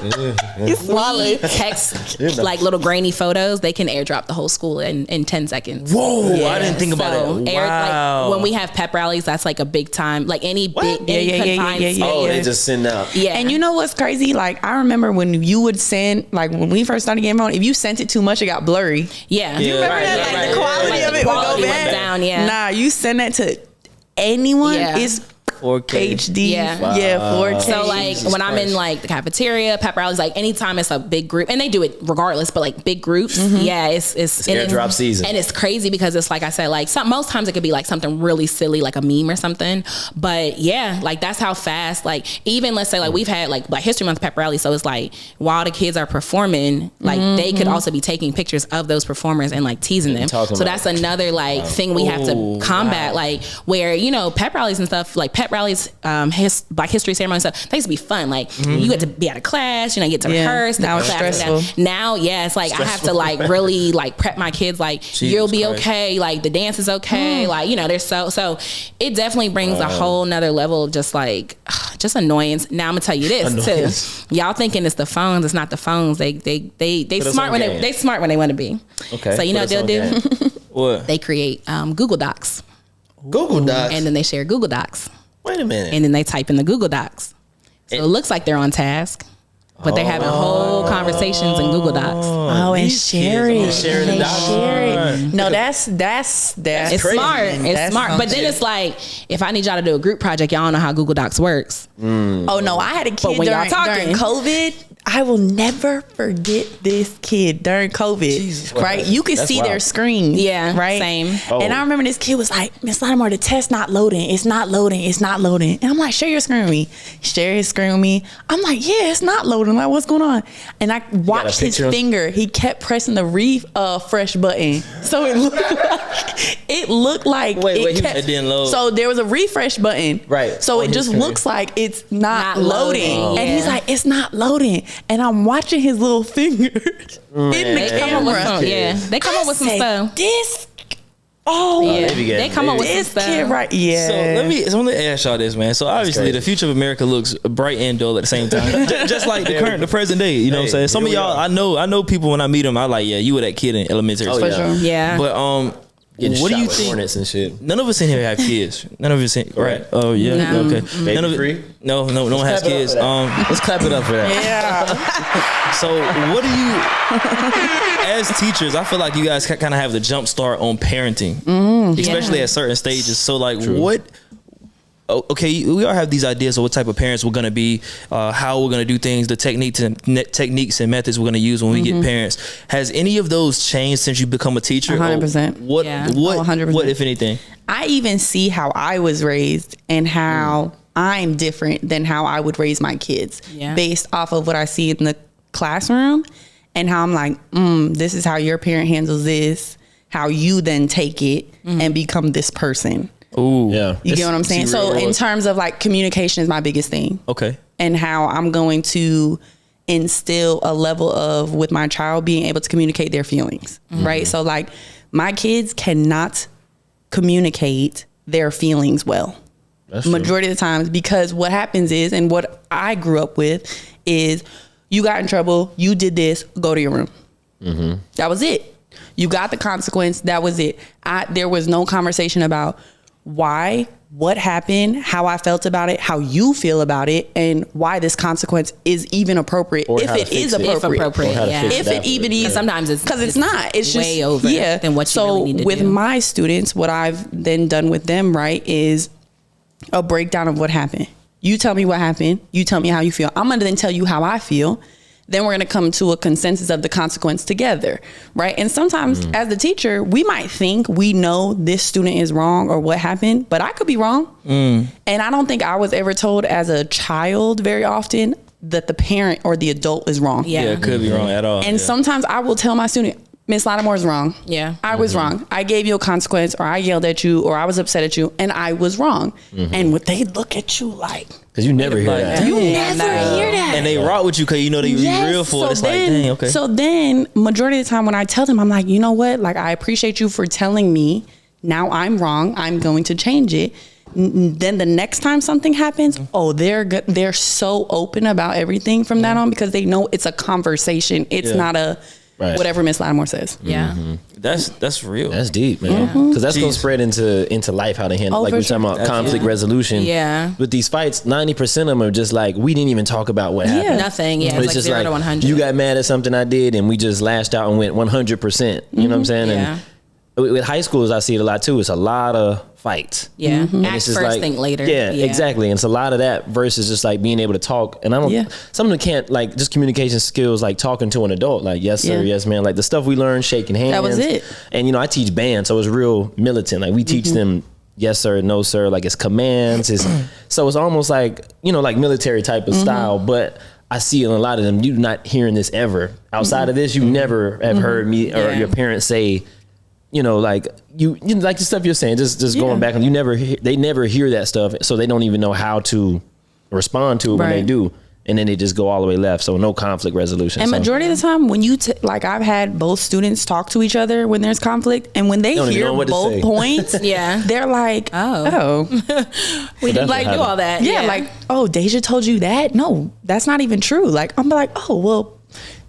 we text like little grainy photos. They can airdrop the whole school in 10 seconds. Whoa, I didn't think about it. Wow. Like, when we have pep rallies, that's like a big time. Like any big confined space. Oh, they just send out. Yeah. And you know what's crazy? Like I remember when you would send, like when we first started getting phone, if you sent it too much, it got blurry. Yeah. You remember that? Like the quality of it would go bad. Down, yeah. Nah, you send that to anyone, it's 4K. HD. Yeah. Wow. Yeah, 4K. So like when I'm in like the cafeteria, pep rallies, like anytime it's a big group, and they do it regardless, but like big groups, it's airdrop season. And it's crazy because it's like I said, like most times it could be like something really silly, like a meme or something. But yeah, like that's how fast, like even let's say like we've had like Black History Month pep rally, so it's like while the kids are performing, like they could also be taking pictures of those performers and like teasing them. So that's another like thing we have to combat, like where, you know, pep rallies and stuff, like pep rallies, Black History ceremony stuff, they used to be fun. Like you get to be out of class, you know, you get to rehearse. Now it's stressful. Now, it's like I have to like really like prep my kids. Like you'll be okay. Like the dance is okay. Like, you know, there's so it definitely brings a whole nother level of just like just annoyance. Now I'm gonna tell you this too. Y'all thinking it's the phones? It's not the phones. They smart when they smart when they want to be. Okay. So you know what they'll do? What? They create Google Docs. Google Docs. And then they share Google Docs. Wait a minute. And then they type in the Google Docs. So it looks like they're on task, but they're having whole conversations in Google Docs. Oh, and share it. Sharing the docs. No, that's It's crazy. smart. It's smart. But then it's like, if I need y'all to do a group project, y'all don't know how Google Docs works. Oh no, I had a kid when y'all during talking- COVID. I will never forget this kid during COVID. Right? You could see their screen. Yeah, Right? same. And I remember this kid was like, Miss Lattimore, the test not loading. It's not loading. It's not loading. And I'm like, share your screen with me. Share his screen with me. I'm like, yeah, it's not loading. Like, what's going on? And I watched his finger. He kept pressing the refresh button. So it looked like it didn't load. So there was a refresh button. Right. So On it just his looks like it's not loading. loading. And he's like, it's not loading. And I'm watching his little finger in the camera. They come up with some stuff. They come up with some this stuff. kid, right? Yeah. So let me ask y'all this, man. So obviously the future of America looks bright and dull at the same time, just like the present day. You know what I'm saying? Some of y'all, I know people when I meet them, I like, yeah, you were that kid in elementary school. sure. Yeah. But what do you think? Hornets and shit. None of us in here have kids. None of us in, right? Oh yeah. No. Okay. Baby None of free? No one has kids. Let's clap it up for that. Yeah. So what do you, as teachers, I feel like you guys kind of have the jump start on parenting, especially at certain stages. So like what, okay, we all have these ideas of what type of parents we're going to be, how we're going to do things, the techniques and methods we're going to use when we get parents. Has any of those changed since you become a teacher? 100%. What, Yeah. what, 100%. what, if anything? I even see how I was raised and how I'm different than how I would raise my kids based off of what I see in the classroom and how I'm like, this is how your parent handles this, how you then take it and become this person. Ooh. Yeah. You get what I'm saying? So in terms of like communication is my biggest thing. Okay. And how I'm going to instill a level of with my child being able to communicate their feelings. Right? So like my kids cannot communicate their feelings well. Majority of the times, because what happens is, and what I grew up with is, you got in trouble, you did this, go to your room. That was it. You got the consequence, that was it. There was no conversation about why, what happened, how I felt about it, how you feel about it, and why this consequence is even appropriate, Or if how to it fix is it. appropriate. If appropriate, Or how to yeah. fix If it it even is, Sometimes it's because it's not. It's just way over than what you really need to with do. my students, what I've then done with them, right, is a breakdown of what happened. You tell me what happened. You tell me how you feel. I'm going to then tell you how I feel. Then we're going to come to a consensus of the consequence together, right? And sometimes as the teacher, we might think we know this student is wrong or what happened, but I could be wrong. And I don't think I was ever told as a child very often that the parent or the adult is wrong. Yeah. Yeah, it could be wrong at all. And sometimes I will tell my student, Miss Lattimore's wrong. Yeah. I was wrong. I gave you a consequence, or I yelled at you, or I was upset at you, and I was wrong. And what they look at you like, Because you never hear that. you never hear that. And they rock with you because you know they real for it. It's like, dang, okay. So then, majority of the time when I tell them, I'm like, you know what? Like, I appreciate you for telling me. Now I'm wrong. I'm going to change it. Then the next time something happens, they're so open about everything from that on, because they know it's a conversation. It's not a whatever Miss Lattimore says. Yeah. That's real. That's deep, man. Because that's gonna spread into life, how to handle. Like for we're talking about conflict resolution. Yeah. With these fights, 90% of them are just like, we didn't even talk about what happened. Nothing. Yeah. But It's like 0 to 100. you got mad at something I did, and we just lashed out and went 100%. You know what I'm saying? Yeah. And with high schools, I see it a lot too. It's a lot of fights. Yeah. And Act it's just first, like, think later. Yeah, exactly. And it's a lot of that versus just like being able to talk. And I don't, some of them can't, like, just communication skills, like talking to an adult, like, yes, sir, yes, man. Like the stuff we learned, shaking hands. That was it. And, you know, I teach band, so it's real militant. Like we teach them, yes, sir, no, sir. Like it's commands. So it's almost like, you know, like military type of style. But I see in a lot of them, you're not hearing this ever. Outside of this, you never have heard me or your parents say, you know, like you like the stuff you're saying, just going back, and they never hear that stuff, so they don't even know how to respond to it when they do, and then they just go all the way left. So no conflict resolution. And majority of the time, when you like, I've had both students talk to each other when there's conflict, and when they hear both points, they're like, oh, we didn't like do all that. Yeah, like, oh, Deja told you that? No, that's not even true. Like, I'm like, oh, well,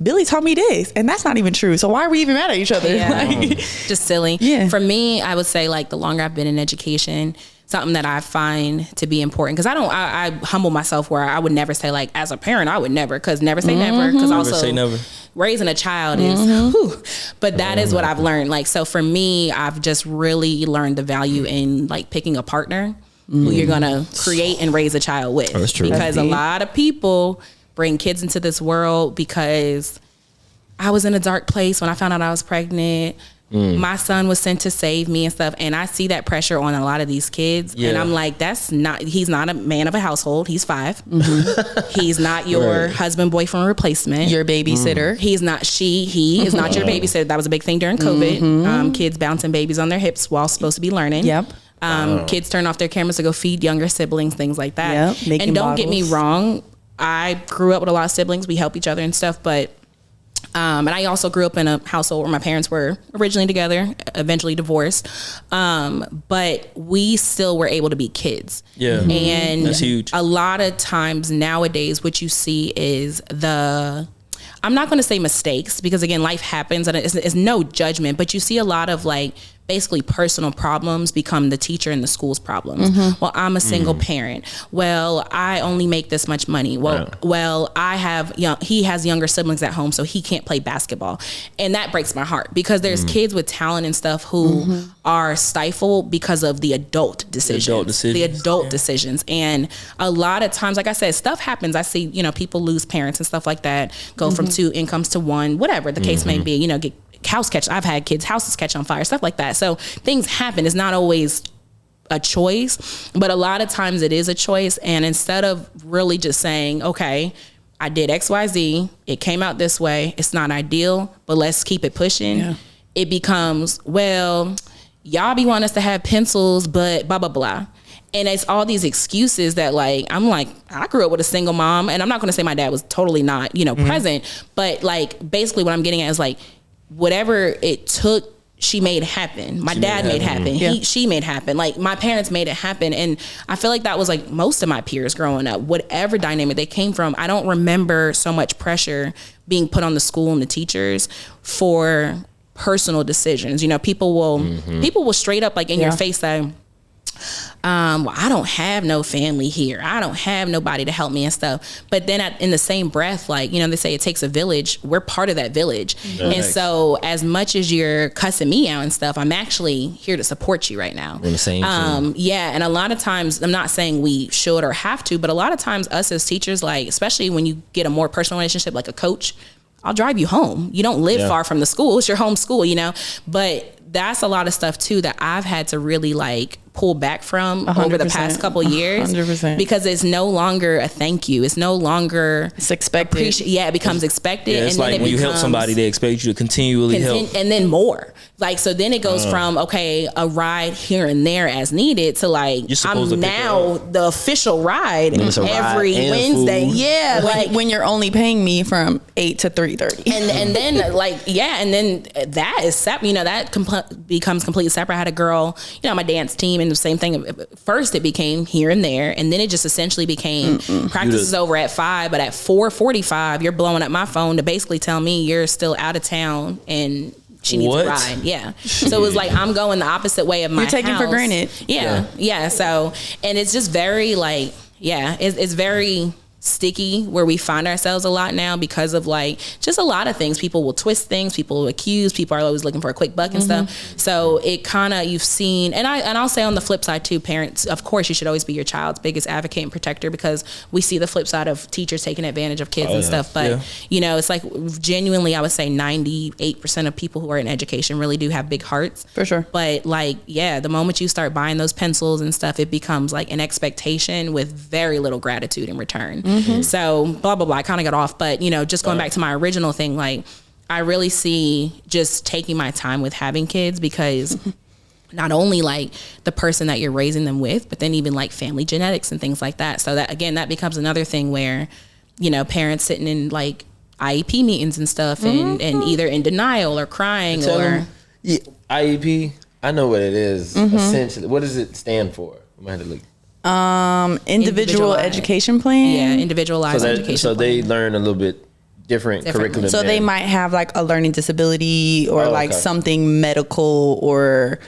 Billy told me this, and that's not even true. So why are we even mad at each other? Yeah. Like, just silly. Yeah. For me, I would say, like, the longer I've been in education, something that I find to be important, because I humble myself where I would never say, like, as a parent, I would never, because never say never, because also say never. Raising a child is, whew, but that is what I've learned. Like, so for me, I've just really learned the value in, like, picking a partner who you're gonna create and raise a child with. That's true. Because a lot of people bring kids into this world because I was in a dark place when I found out I was pregnant. My son was sent to save me and stuff. And I see that pressure on a lot of these kids. And I'm like, he's not a man of a household. He's 5. He's not your husband, boyfriend replacement. your babysitter. He is not your babysitter. That was a big thing during COVID. Kids bouncing babies on their hips while supposed to be learning. Yep. Kids turn off their cameras to go feed younger siblings, things like that. Yep. Making And don't get me bottles. wrong, I grew up with a lot of siblings. We help each other and stuff, but and I also grew up in a household where my parents were originally together, eventually divorced, but we still were able to be kids. Yeah. And that's huge. A lot of times nowadays, what you see is I'm not going to say mistakes, because again, life happens and it's no judgment, but you see a lot of, like, basically personal problems become the teacher and the school's problems. Well, I'm a single parent. Well, I only make this much money. Well, he has younger siblings at home, so he can't play basketball. And that breaks my heart, because there's kids with talent and stuff who are stifled because of the adult decisions. The adult decisions. And a lot of times, like I said, stuff happens. I see, people lose parents and stuff like that, go from 2 incomes to 1, whatever the case may be, get house catch. I've had kids' houses catch on fire, stuff like that. So things happen. It's not always a choice, but a lot of times it is a choice. And instead of really just saying, okay, I did XYZ, it came out this way, it's not ideal, but let's keep it pushing. It becomes, well, y'all be wanting us to have pencils, but blah, blah, blah. And it's all these excuses that, like, I'm like, I grew up with a single mom, and I'm not going to say my dad was totally not, present, but, like, basically what I'm getting at is, like, whatever it took, she made happen. My dad made happen. She made happen. Like, my parents made it happen. And I feel like that was, like, most of my peers growing up, whatever dynamic they came from. I don't remember so much pressure being put on the school and the teachers for personal decisions. People will straight up, like, in your face say, well, I don't have no family here. I don't have nobody to help me and stuff. But then in the same breath, like, they say it takes a village. We're part of that village. And so as much as you're cussing me out and stuff, I'm actually here to support you right now. In the same team. Yeah. And a lot of times, I'm not saying we should or have to, but a lot of times us as teachers, like, especially when you get a more personal relationship, like a coach, I'll drive you home. You don't live far from the school. It's your home school, But that's a lot of stuff too that I've had to really, like, pull back from over the past couple years 100%. because it's no longer a thank you. It's no longer It's expected. it becomes expected. Yeah, it's and like then when you help becomes- somebody, they expect you to continually help. and then more. Like, so then it goes from, okay, a ride here and there as needed to like, You're supposed I'm to pick her now up. the official ride it's a ride every and Wednesday. food. Yeah. Like, when you're only paying me from 8 to 3:30. and then like, yeah. And then that is separate, that becomes completely separate. I had a girl, on my dance team, and the same thing. First it became here and there. And then it just essentially became practice is over at 5, but at 4:45, you're blowing up my phone to basically tell me you're still out of town and she needs What? a ride. Yeah. So it was like, I'm going the opposite way of my You're taking for house. granted. Yeah. So, and it's just very like, it's very sticky where we find ourselves a lot now because of like just a lot of things. People will twist things, people will accuse, people are always looking for a quick buck and stuff. So it kind of, you've seen, and I'll say on the flip side too, parents, of course you should always be your child's biggest advocate and protector, because we see the flip side of teachers taking advantage of kids and stuff. But it's like genuinely, I would say 98% of people who are in education really do have big hearts. For sure. But like, the moment you start buying those pencils and stuff, it becomes like an expectation with very little gratitude in return. So blah, blah, blah. I kind of got off, but just going back to my original thing, like I really see just taking my time with having kids, because not only like the person that you're raising them with, but then even like family genetics and things like that. So that, again, that becomes another thing where, parents sitting in like IEP meetings and stuff and either in denial or crying or IEP. I know what it is. Essentially, what does it stand for? I'm gonna have to look. Individual education plan. individualized education. So they learn a little bit different curriculum. So they might have like a learning disability or like something medical or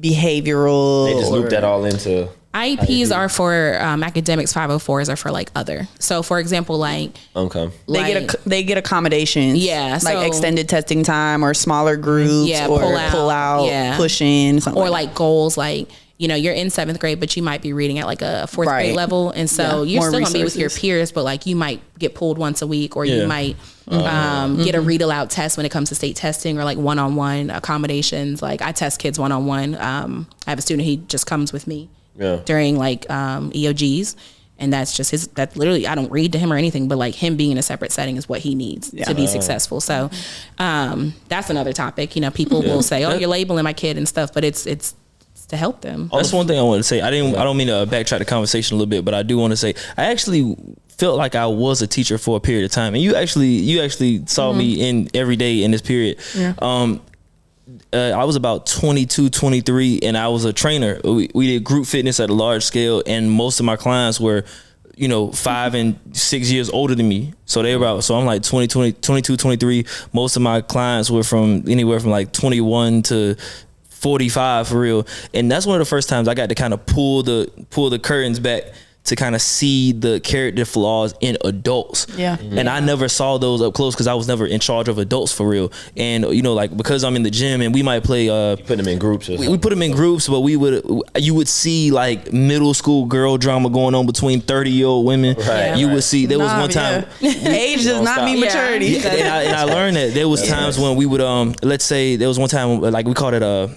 behavioral. They just loop that all into IEPs are for academics. 504s are for like other. So for example, like they get accommodations. Yeah, like so- extended testing time or smaller groups. Yeah, or pull out, push in, something or like goals, like you're in 7th grade, but you might be reading at like a 4th grade level, and so you're more still gonna be with your resources. peers, but like you might get pulled once a week, or you might get a read aloud test when it comes to state testing, or like one-on-one accommodations. Like I test kids one-on-one. I have a student, he just comes with me during like EOGs. And that's just that literally, I don't read to him or anything, but like him being in a separate setting is what he needs to be successful. So that's another topic. People will say, oh, you're labeling my kid and stuff, but it's to help them. That's one thing I want to say. I don't mean to backtrack the conversation a little bit, but I do want to say I actually felt like I was a teacher for a period of time, and you actually saw me in every day in this period. I was about 22, 23, and I was a trainer. We did group fitness at a large scale, and most of my clients were 5 and 6 years older than me. So I'm like 22, 23. Most of my clients were from anywhere from like 21 to 45 for real. And that's one of the first times I got to kind of pull the curtains back to kind of see the character flaws in adults. And I never saw those up close because I was never in charge of adults for real. And like because I'm in the gym and we might play put them in groups or something. We put them in groups, but you would see like middle school girl drama going on between 30-year-old women. You would see there was one time age does not mean maturity. and I learned that there was times when we would let's say there was one time like we called it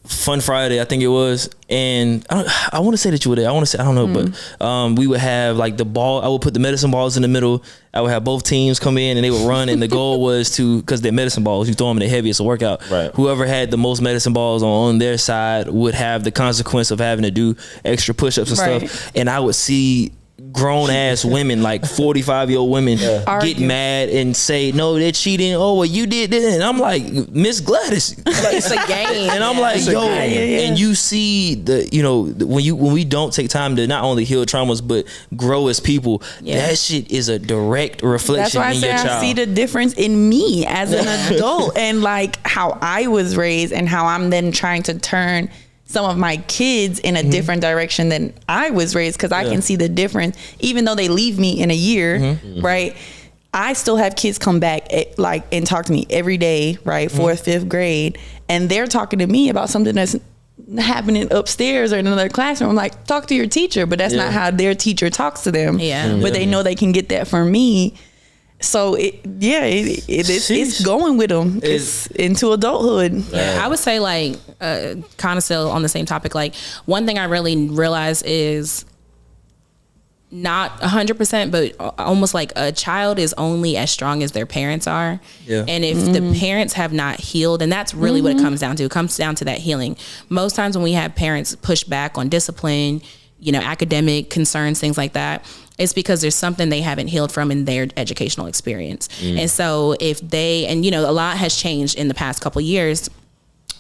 Fun Friday, I think it was, and I want to say that you were there. I don't know, but we would have like the ball. I would put the medicine balls in the middle. I would have both teams come in and they would run, and the goal was because they're medicine balls, you throw them in the heaviest workout. Right. Whoever had the most medicine balls on their side would have the consequence of having to do extra push-ups and stuff. And I would see grown ass women, like 45-year-old women, get mad and say, no, they're cheating. Oh, well, you did this. And I'm like, Miss Gladys, like, it's a game. And I'm like, yo, and you see when we don't take time to not only heal traumas but grow as people, that shit is a direct reflection in your child. I see the difference in me as an adult and like how I was raised and how I'm then trying to turn some of my kids in a different direction than I was raised, because I can see the difference. Even though they leave me in a year, right? I still have kids come back and talk to me every day, right? 4th, 5th grade, and they're talking to me about something that's happening upstairs or in another classroom. I'm like, talk to your teacher, but that's not how their teacher talks to them. But they know they can get that from me. So it's going with them. It's into adulthood. Yeah, I would say like kind of still on the same topic. Like one thing I really realized is not 100%, but almost like a child is only as strong as their parents are. Yeah. And if the parents have not healed, and that's really what it comes down to. It comes down to that healing. Most times when we have parents push back on discipline, academic concerns, things like that, it's because there's something they haven't healed from in their educational experience. And so if they, and a lot has changed in the past couple years,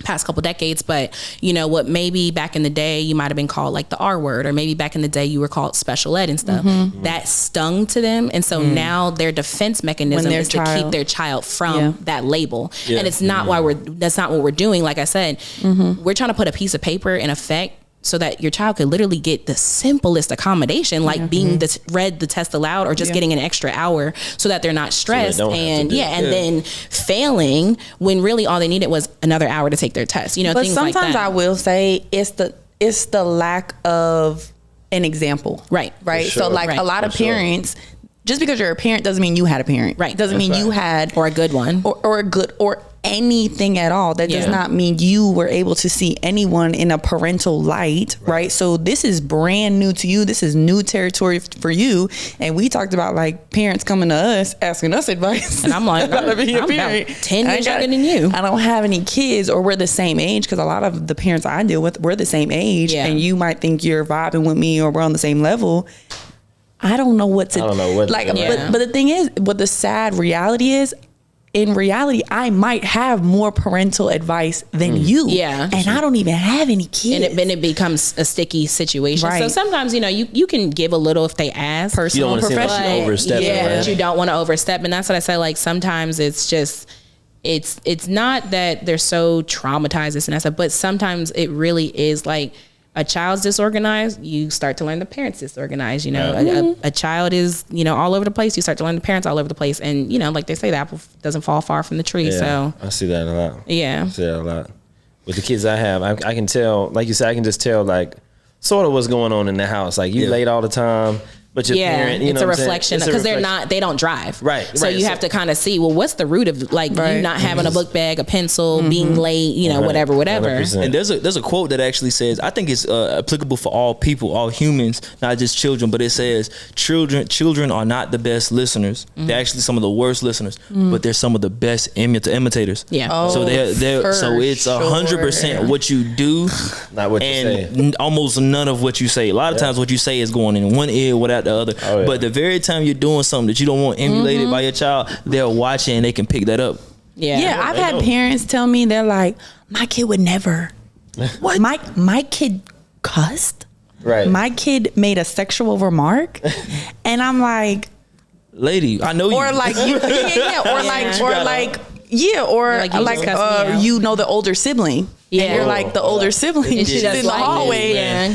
past couple decades, but what maybe back in the day you might have been called like the R word, or maybe back in the day you were called special ed and stuff, that stung to them. And so now their defense mechanism is to keep their child from that label. And it's not that's not what we're doing. Like I said, we're trying to put a piece of paper in effect so that your child could literally get the simplest accommodation, like being read the test aloud, or just getting an extra hour so that they're not stressed and then failing when really all they needed was another hour to take their test. But things sometimes like that. I will say it's the lack of an example. Right. Sure. So like a lot of parents, just because you're a parent doesn't mean you had a parent. Right. Doesn't mean you had or a good one or a good or anything at all. That does not mean you were able to see anyone in a parental light, right? So this is brand new to you. This is new territory for you. And we talked about like parents coming to us asking us advice, and I'm like, I'm about 10 years younger than you. I don't have any kids, or we're the same age, because a lot of the parents I deal with, we're the same age, and you might think you're vibing with me or we're on the same level. I don't know what to like. But the thing is, what the sad reality is, in reality, I might have more parental advice than you. Yeah. And I don't even have any kids. And it becomes a sticky situation. Right. So sometimes, you can give a little if they ask. Personal and professional. Like but you don't want to overstep. And that's what I say. Like sometimes it's just, it's not that they're so traumatized, this and that stuff, but sometimes it really is like, a child's disorganized, you start to learn the parents disorganized. A child is, all over the place. You start to learn the parents all over the place. And, like they say, the apple doesn't fall far from the tree. Yeah, so I see that a lot. Yeah. I see that a lot. With the kids I have, I can tell, like you said, I can just tell like sort of what's going on in the house. Like you late all the time. But your parent, it's a reflection because they don't drive. Right. So you have to kind of see, well, what's the root of like you not having a book bag, a pencil, being late, whatever. 100%. And there's a quote that actually says, I think it's applicable for all people, all humans, not just children, but it says children are not the best listeners. They're actually some of the worst listeners, but they're some of the best imitators. Yeah. So so it's 100% what you do, not what you say, and almost none of what you say. A lot of times what you say is going in one ear without the other. But the very time you're doing something that you don't want emulated by your child, they're watching and they can pick that up. Yeah, I've had parents tell me, they're like, my kid would never. What? My kid cussed. Right. My kid made a sexual remark, and I'm like, lady, I know you. Or like you, the older sibling. Yeah. And you're like the older sibling. She's in the hallway.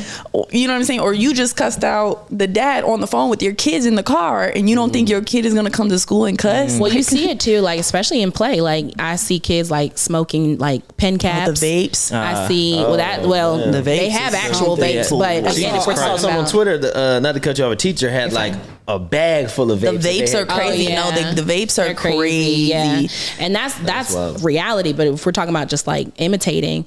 You know what I'm saying? Or you just cussed out the dad on the phone with your kids in the car, and you don't think your kid is going to come to school and cuss? Well, you see it too, like especially in play. Like I see kids like smoking like pen caps. The vapes. I see. The vapes. They have actual vapes, but again, if we're talking talking on Twitter, not to cut you off, a teacher had like a bag full of vapes. The vapes are crazy. No, the vapes are crazy. Yeah. And that's reality. But if we're talking about just like imitating,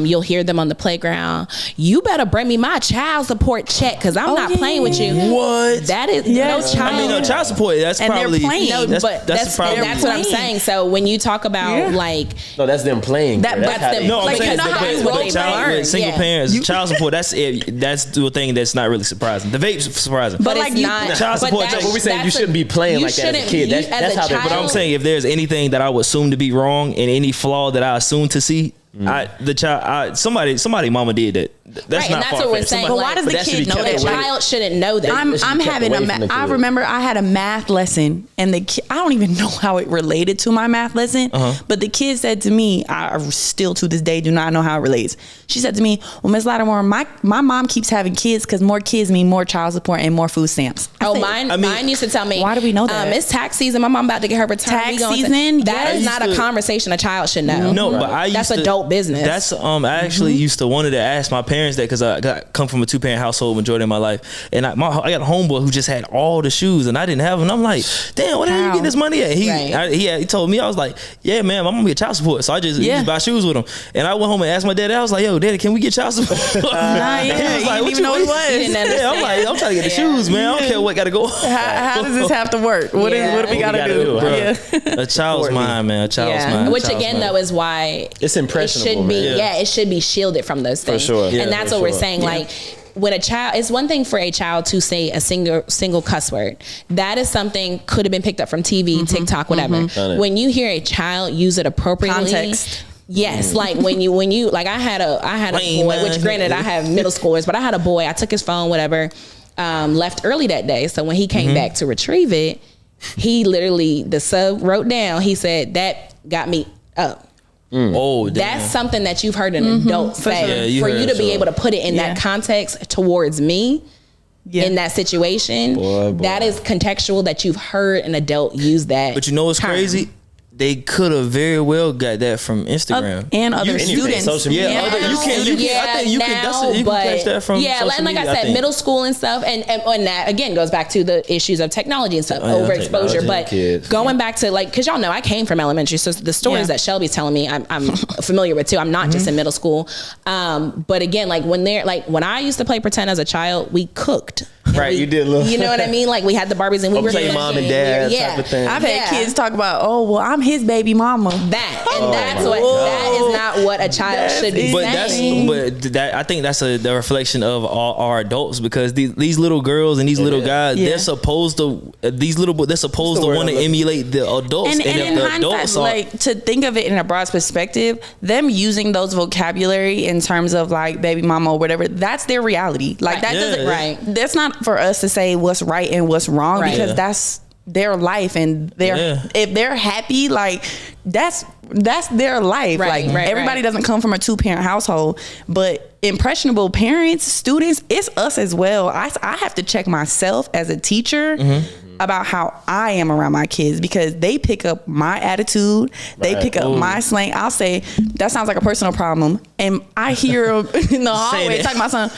you'll hear them on the playground. You better bring me my child support check because I'm not playing with you. What? That is no child. Child support. That's and probably they're playing. No, but that's what I'm saying. So when you talk about like, no, that's them playing. That's them. No, I'm like, saying single parents, child support. That's the thing that's not really surprising. The vape's surprising, but like not child support. What we saying, you shouldn't be playing like that as a kid. That's how. But I'm saying if there's anything that I would assume to be wrong and any flaw that I assume to see, somebody mama did that. That's not that's what we're saying. But why does the kid know that? The child shouldn't know that. I'm having I remember I had a math lesson, and the kid, I don't even know how it related to my math lesson, but the kid said to me, I still to this day do not know how it relates. She said to me, well, Miss Lattimore, my mom keeps having kids because more kids mean more child support and more food stamps. Mine used to tell me, why do we know that? It's tax season. My mom about to get her return. Tax season? That is not a conversation a child should know. No, but that's adult business. That's I actually used to wanted to ask my parents experienced that because I come from a 2-parent household majority of my life, and I got a homeboy who just had all the shoes, and I didn't have them. And I'm like, damn, where the hell you getting this money at? He told me, I was like, yeah, man, I'm gonna get child support, so I just buy shoes with him. And I went home and asked my daddy. I was like, yo, daddy, can we get child support? He was like, what you know what it was? Yeah, I'm like, I'm trying to get the shoes, man. I don't care what gotta go. How does this have to work? What do we gotta do? A child's mind, man. A child's mind. Which again, though, is why it's impressionable. It should be shielded from those things. For sure. And that's what we're saying. Like, when a child, it's one thing for a child to say a single cuss word. That is something could have been picked up from TV, TikTok, whatever. When you hear a child use it appropriately. Context. Yes, like when you like I had a boy, which granted I have middle schoolers, but I had a boy. I took his phone, whatever, left early that day. So when he came back to retrieve it, he literally, the sub wrote down, he said, that got me up. Oh, damn. That's something that you've heard an adult say. For you to be able to put it in that context towards me in that situation, boy. That is contextual, that you've heard an adult use that. But you know what's crazy? They could have very well got that from Instagram and other students. Social media. I think you can catch that from social like media, I said, middle school and stuff, and that again goes back to the issues of technology and stuff, overexposure. But going back to like, because y'all know I came from elementary, so the stories that Shelby's telling me, I'm familiar with too. I'm not just in middle school, but again, like when I used to play pretend as a child, we cooked. Right, you did a little. You know what I mean? Like we had the Barbies and we were playing mom and dad type of thing. I've had kids talk about, oh well, I'm his baby mama. That is not what a child should be saying. I think that's the reflection of our adults, because these little girls and these little guys, they're supposed to want to emulate the adults, and in the hindsight, adults like to think of it in a broad perspective, them using those vocabulary in terms of like baby mama or whatever, that's their reality. Like that doesn't that's not for us to say what's right and what's wrong, because that's their life, and if they're happy, like that's their life. Everybody doesn't come from a 2-parent household, but impressionable parents, students, it's us as well. I have to check myself as a teacher about how I am around my kids, because they pick up my attitude, they pick up my slang. I'll say, that sounds like a personal problem, and I hear in the hallway talking about something,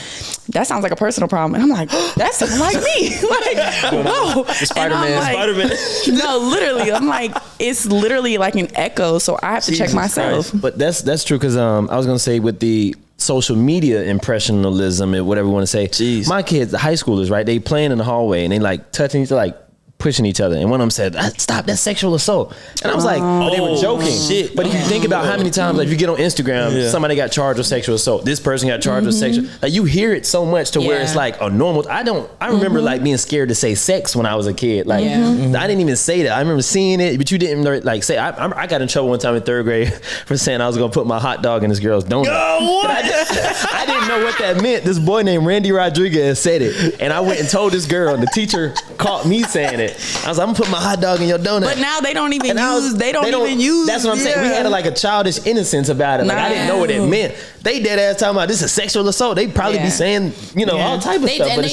that sounds like a personal problem, and I'm like, that sounds like me. Like, whoa. Spider-Man. No, literally, I'm like, it's literally like an echo, so I have to check myself. But that's true, because I was gonna say with the social media impressionalism and whatever you want to say. My kids, the high schoolers, right? They playing in the hallway and they like touching each other, like pushing each other, and one of them said, "Stop, that's sexual assault." And I was like, but they were joking. Shit. But if you think about how many times, like, if you get on Instagram, somebody got charged with sexual assault, this person got charged with sexual, like, you hear it so much to where it's like a normal. I remember like being scared to say sex when I was a kid. Like I didn't even say that. I remember seeing it, but you didn't like say. I got in trouble one time in 3rd grade for saying I was gonna put my hot dog in this girl's donut. I didn't know what that meant. This boy named Randy Rodriguez said it, and I went and told this girl, and the teacher caught me saying it. I was like, I'm gonna put my hot dog in your donut. But now they don't even use. They don't even use. That's what I'm saying. We had like a childish innocence about it. Like I didn't know what it meant. They dead ass talking about this is sexual assault. They probably be saying, all type of stuff. And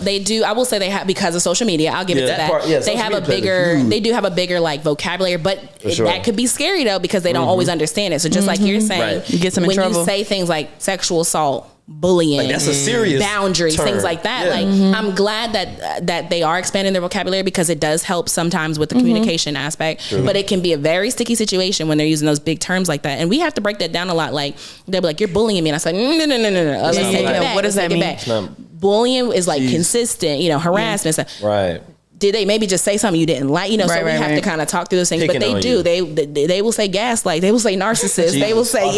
they do. I will say they have, because of social media. I'll give it to that. They have a bigger. They do have a bigger like vocabulary, but that could be scary though, because they don't always understand it. So just like you're saying, you get them in trouble when you say things like sexual assault, bullying, like that's a serious boundaries, term. Things like that. Like I'm glad that they are expanding their vocabulary, because it does help sometimes with the communication aspect. But it can be a very sticky situation when they're using those big terms like that, and we have to break that down a lot. Like they'll be like, "You're bullying me," and I say, "No. Let's take it back. What does that mean?" Bullying is like consistent, harassment and stuff. Right. Did they maybe just say something you didn't like? So we have to kind of talk through those things. But they do. They will say gaslight. They will say narcissist. They will say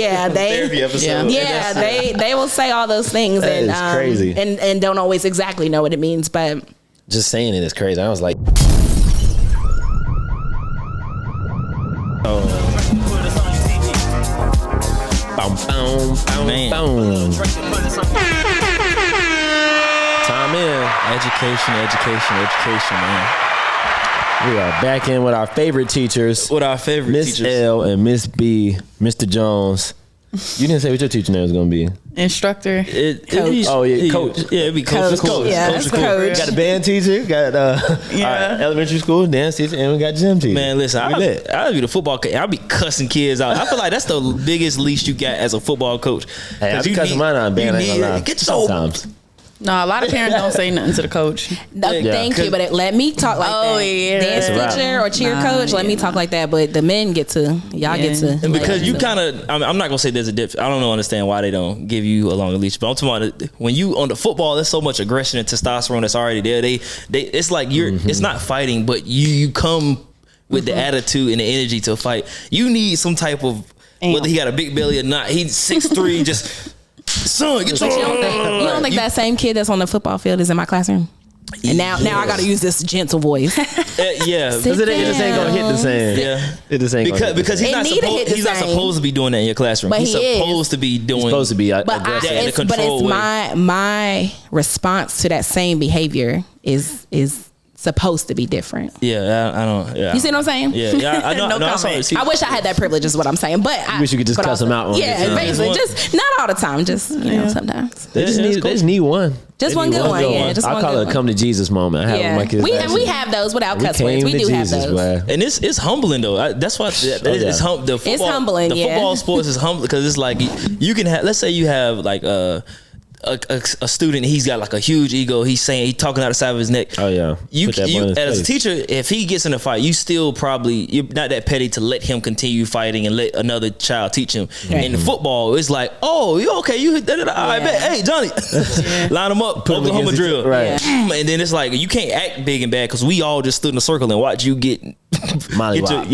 they will say all those things. That and is crazy. And don't always exactly know what it means. But just saying it is crazy. I was like, time in. Education, man. We are back in with our favorite teachers. Miss L and Miss B, Mr. Jones. You didn't say what your teacher name was going to be. Instructor. Coach. Oh, yeah, coach. Yeah, it'd be coach. Coach. Yeah, Coach. that's coach. Got a band teacher, got elementary school dance teacher, and we got gym teacher. Man, listen, I'd be the football coach. I'd be cussing kids out. I feel like that's the biggest least you got as a football coach. Hey, I be cussing mine out, band. I ain't gonna lie. Get your Sometimes. No, a lot of parents don't say nothing to the coach. No, thank you, but let me talk like that. Yeah. Dance teacher or cheer coach, let me talk like that. But the men get to, y'all get to. And because you kind of, I'm not gonna say there's a difference. I don't understand why they don't give you a longer leash. But I'm talking about when you on the football, there's so much aggression and testosterone that's already there. They it's like it's not fighting, but you come with the attitude and the energy to fight. You need some type of whether he got a big belly or not. He's 6'3", just. Son, get your. You don't think that same kid that's on the football field is in my classroom? And now I got to use this gentle voice. Yeah, because it just ain't gonna hit the same. Yeah, it just ain't because he's not supposed to be doing that in your classroom. But he's supposed to be doing. Supposed to be, but it's my response to that same behavior is supposed to be different. Yeah, I don't. Yeah. You see what I'm saying? Yeah, I know. No no, comment. I wish I had that privilege, is what I'm saying. But I wish you could just cuss them out. Yeah, basically, just not all the time. Just sometimes. They just need one. Just one good one. Yeah, just I one call good it a one. come to Jesus moment. I have with my kids. We have those without cuss words. We do have those. And it's humbling though. That's why it's humbling. The football sports is humbling because it's like you can have. Let's say you have like a student, he's got like a huge ego. He's talking out the side of his neck. Oh yeah. You as a teacher, if he gets in a fight, you still you're not that petty to let him continue fighting and let another child teach him. Right. In football, it's like, oh, you okay? You hit that? I bet. Hey, Johnny, line him up. Put Oklahoma drill. Right. And then it's like you can't act big and bad because we all just stood in a circle and watched you get molly wop. I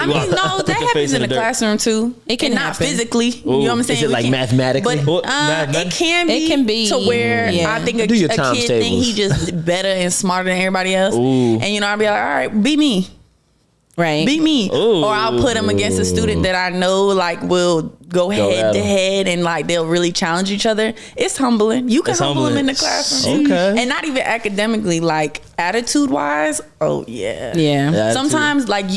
mean, no, that happens in the classroom too. It can not happen. physically. You know what I'm saying? Is it like mathematically? But it can be to where I think a kid think he just better and smarter than everybody else. And I'll be like, all right, be me. Right. Beat me. Ooh. Or I'll put him against a student that I know like will go head to head and like they'll really challenge each other. It's humbling. You can humble them in the classroom. Okay. And not even academically, like attitude wise. Oh yeah. Yeah. Sometimes like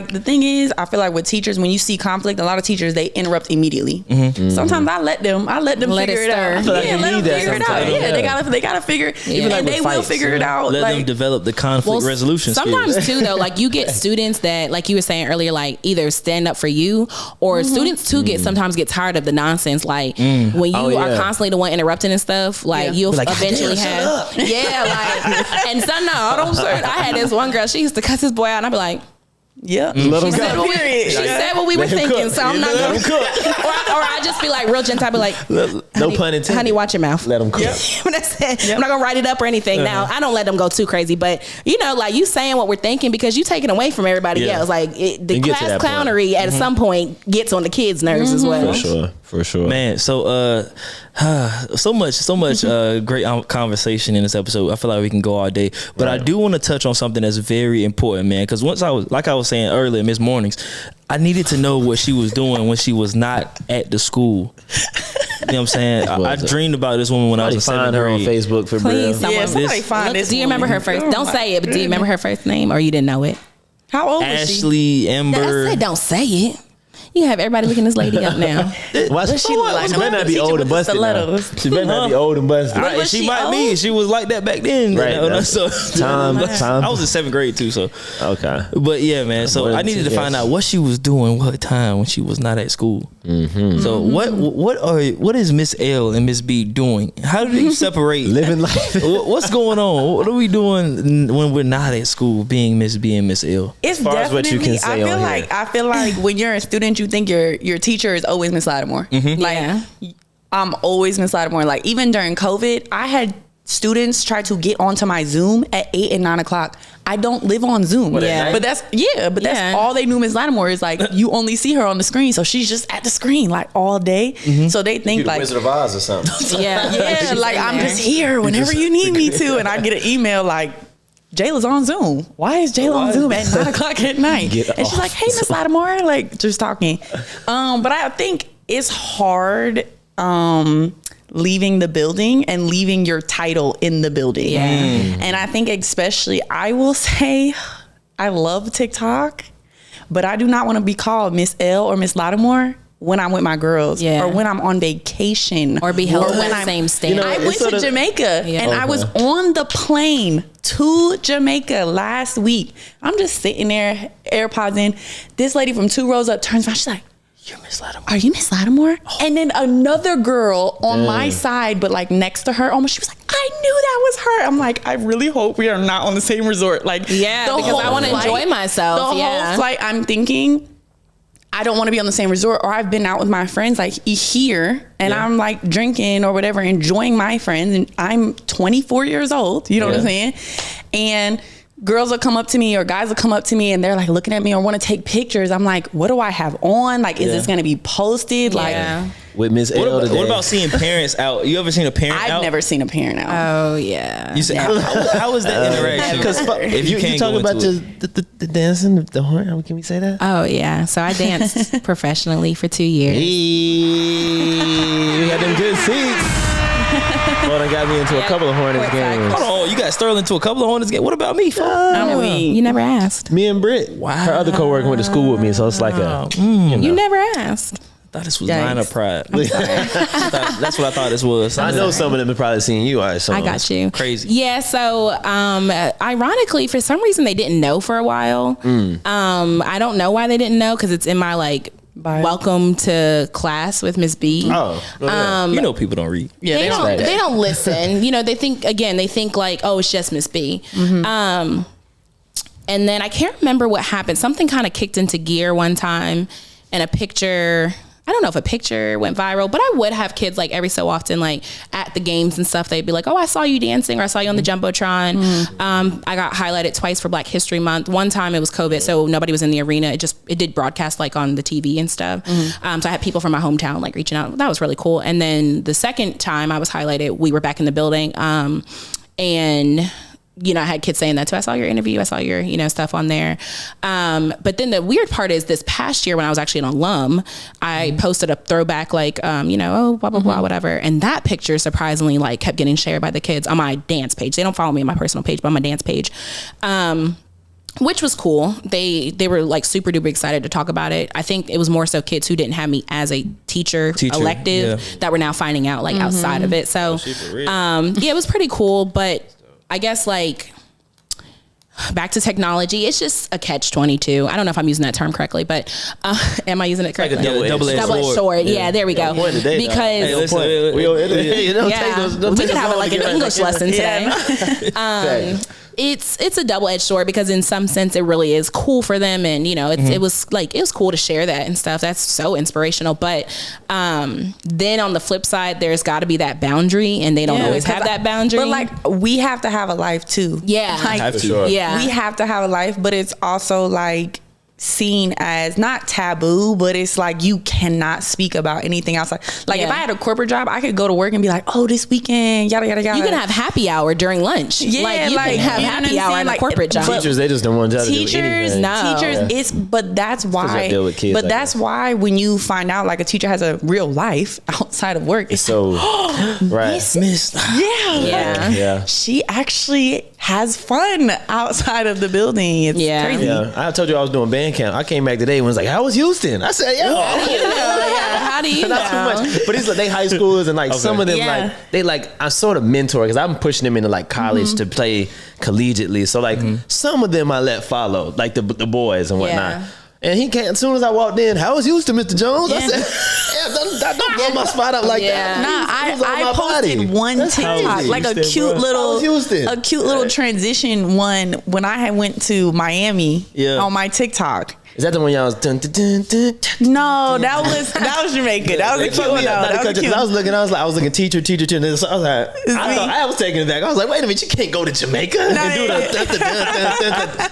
the thing is, I feel like with teachers, when you see conflict, a lot of teachers they interrupt immediately. Sometimes I let them figure it out. feel like you let them need that figure it out. sometimes. Yeah, they gotta figure it. Even like And with they will fights, figure it out. let them develop the conflict resolution skills. Sometimes too, though, like you get students that, like you were saying earlier, like either stand up for you, or students too sometimes get tired of the nonsense. Like when you are constantly the one interrupting and stuff, like you'll like, eventually have, and so no, don't say it. I had this one girl, she used to cuss this boy out, and I'd be like, yeah. She said what we were thinking, so I'm not gonna or I just be like real gentle. I be like, no pun intended. Honey, watch your mouth. Let them cook. That's it. I'm not gonna write it up or anything. Now I don't let them go too crazy, but like you saying what we're thinking because you taking away from everybody else. Like the class clownery at some point gets on the kids' nerves as well. For sure. Man, so so much great conversation in this episode. I feel like we can go all day, but I do want to touch on something that's very important, man. Because once I was saying earlier, Miss Mornings, I needed to know what she was doing when she was not at the school. You know what I'm saying? I dreamed about this woman when I was in 7th grade. Find her on Facebook for BRIL. Somebody find this. Do you remember her first? Don't say it, but do you remember her first name, or you didn't know it? How old was she? Ashley Ember. I said, don't say it. You have everybody looking this lady up now. Why she look like? She better not be old and busted. She better not be old and busted. She might be. She was like that back then. Right. So time. I was in 7th grade too. So okay. But yeah, man. So I needed to find out what she was doing, what time when she was not at school. So what is Miss L and Miss B doing? How do they separate? Living life. What's going on? What are we doing when we're not at school? Being Miss B and Miss L. It's as far as what you can say I feel like when you're a student, you think your teacher is always Miss Lattimore. Like I'm always Miss Lattimore. Like even during COVID, I had students try to get onto my Zoom at 8 and 9 o'clock. I don't live on Zoom. But that's all they knew Miss Lattimore is like you only see her on the screen, so she's just at the screen like all day. So they think like Wizard of Oz or something. yeah, like I'm just here whenever you need me to, and I get an email like, Jayla's on Zoom. Why is Jayla on Zoom at 9 o'clock at night? And she's like, hey, Miss Lattimore, like just talking. But I think it's hard leaving the building and leaving your title in the building. And I think especially, I will say, I love TikTok, but I do not want to be called Miss L or Miss Lattimore when I'm with my girls, or when I'm on vacation, or be held to the same standard. I went to Jamaica and I was on the plane to Jamaica last week. I'm just sitting there, AirPods in. This lady from 2 rows up turns around. She's like, "You're Miss Lattimore. Are you Miss Lattimore?" Oh. And then another girl on my side, but like next to her, almost, she was like, "I knew that was her." I'm like, I really hope we are not on the same resort. Like, because I want to enjoy myself. The whole flight, I'm thinking, I don't want to be on the same resort, or I've been out with my friends like here and I'm like drinking or whatever, enjoying my friends, and I'm 24 years old, you know what I'm saying? And girls will come up to me or guys will come up to me and they're like looking at me or want to take pictures. I'm like, what do I have on? Like, is this going to be posted? Like, with Miss L today. What about seeing parents out? You ever seen a parent out? I've never seen a parent out. Oh yeah. You said, how is that interaction? Because if you talk about the dancing, the horn, can we say that? Oh yeah. So I danced professionally for 2 years. We had them good seats. Well, that got me into a couple of Hornets games. Hold on, you got Sterling to a couple of Hornets games. What about me? You never asked. Me and Britt. Wow. Her other coworker went to school with me, so it's like You never asked. I thought this was line of pride. That's what I thought this was. I know some of them have probably seen you. I got you. Crazy. Yeah. So, ironically, for some reason, they didn't know for a while. I don't know why they didn't know, because it's in my like welcome to class with Miss B. You know, people don't read. Yeah, they don't listen. You know, they think like, oh, it's just Miss B. And then I can't remember what happened. Something kind of kicked into gear one time, and a picture, I don't know if a picture went viral, but I would have kids like every so often, like at the games and stuff, they'd be like, "Oh, I saw you dancing," or "I saw you on the Jumbotron." I got highlighted twice for Black History Month. One time it was COVID, so nobody was in the arena. It did broadcast like on the TV and stuff. So I had people from my hometown like reaching out. That was really cool. And then the second time I was highlighted, we were back in the building, and you know, I had kids saying that too. "I saw your interview. I saw your, you know, stuff on there." But then the weird part is this past year when I was actually an alum, I posted a throwback, like, you know, oh, blah, blah, blah, whatever. And that picture surprisingly like kept getting shared by the kids on my dance page. They don't follow me on my personal page, but on my dance page. Which was cool. They were like super duper excited to talk about it. I think it was more so kids who didn't have me as a teacher elective that were now finding out like outside of it. So, it was pretty cool, but I guess like back to technology, it's just a catch-22. I don't know if I'm using that term correctly, but am I using it correctly? Like a double-edged sword. Yeah, there we go. Today, because we could have like an English lesson today. It's a double-edged sword, because in some sense it really is cool for them, and you know it was cool to share that and stuff. That's so inspirational. But then on the flip side, there's got to be that boundary, and they don't always have that boundary. But like, we have to have a life too. Yeah, like, have to. Yeah, we have to have a life, but it's also like seen as not taboo, but it's like you cannot speak about anything outside. Like if I had a corporate job, I could go to work and be like, "Oh, this weekend, yada yada yada." You can have happy hour during lunch. Yeah, like you can have happy hour in a corporate job. Teachers, they just don't want to teachers, it's but that's why. But that's why when you find out like a teacher has a real life outside of work, it's so right. Yeah. She actually has fun outside of the building. It's crazy. Yeah, I told you I was doing band camp. I came back today and was like, "How was Houston?" I said, How do you know? Not too much. But it's like they high schoolers, and like some of them I sort of mentor, because I'm pushing them into like college to play collegiately. So like some of them I let follow, like the boys and whatnot. And he came, as soon as I walked in, "How was Houston, Mr. Jones?" I said, don't blow my spot up like that. I posted one TikTok, like a cute little transition one when I had went to Miami on my TikTok. Is that the one y'all was No, that was Jamaica. That was a cute one. I was looking teacher. And I was like, I was taking it back. I was like, wait a minute, you can't go to Jamaica and do the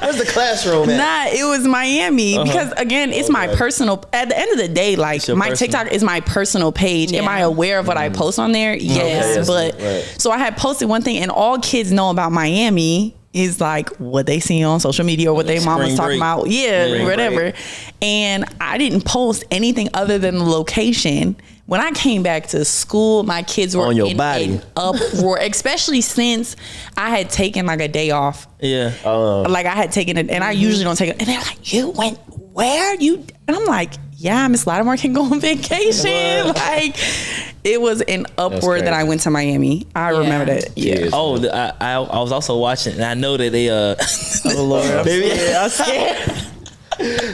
where's the classroom at? Nah, it was Miami, because again, it's my personal. At the end of the day, like my TikTok is my personal page. Am I aware of what I post on there? Yes, but so I had posted one thing, and all kids know about Miami is like what they see on social media or what their mom was talking about. Whatever. And I didn't post anything other than the location. When I came back to school, my kids were in an uproar, especially since I had taken like a day off. Like I had taken it, and I usually don't take it. And they're like, "You went where?" And I'm like, yeah, Miss Lattimore can go on vacation. Like, it was an upward that I went to Miami. I remember that. Yeah. Oh, I was also watching, and I know that they Oh Lord, I'm scared.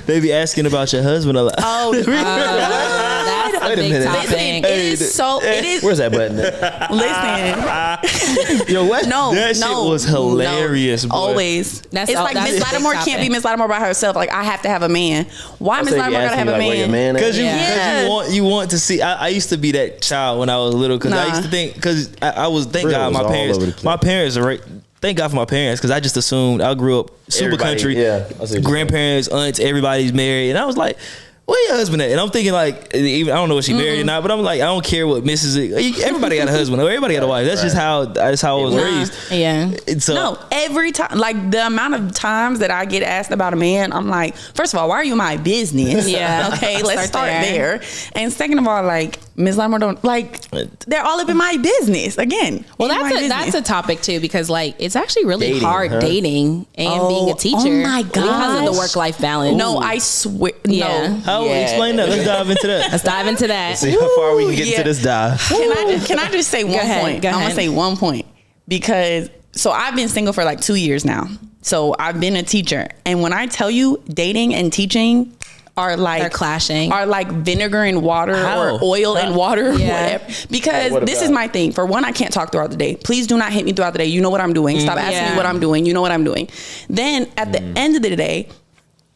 they be asking about your husband a lot. Oh, That's a big listen, topic. it is so. It is. Where's that button at? Listen, Yo, what? no, That shit was hilarious, boy. Always. That's It's like a Miss big Lattimore can't topic. be Miss Lattimore by herself. Like, I have to have a man. Why Miss So Lattimore you gotta have asking a me, like, where your man? man at? Cause Yeah. you want to see. I used to be that child when I was little. Cause I Nah. used to think. Cause I was thank BRIL God was my all parents. over the place. My parents are right. Thank God for my parents. Cause I just assumed I grew up super Everybody, country. yeah, I see what you're Grandparents, aunts, everybody's married, and I was like, where your husband at? And I'm thinking like, even I don't know if she married or not, but I'm like, I don't care what Mrs. Everybody got a husband or everybody got a wife. That's just how I was raised. Yeah. And so No, every time, like the amount of times that I get asked about a man, I'm like, first of all, why are you my business? Yeah. Okay, let's start Start there. And second of all, like, Ms. Lattimore don't, like, they're all up in my business. Again. Well, in my that's business. a topic too, because like it's actually really Dating, hard huh? dating and being a teacher. Oh my because of the gosh. work-life balance. No, I swear. Yeah. No. how explain that? Let's dive into that. Let's dive into that. See how far we can get yeah. to this dive. Can I just say one ahead, point? go I'm gonna ahead. say one point because I've been single for like 2 years now. So I've been a teacher, and when I tell you, dating and teaching are like They're clashing. Are like vinegar and water How? or oil and water, Yeah. whatever. Because What this about? is my thing. For one, I can't talk throughout the day. Please do not hit me throughout the day. You know what I'm doing. Stop asking Yeah. me what I'm doing. You know what I'm doing. Then at the end of the day,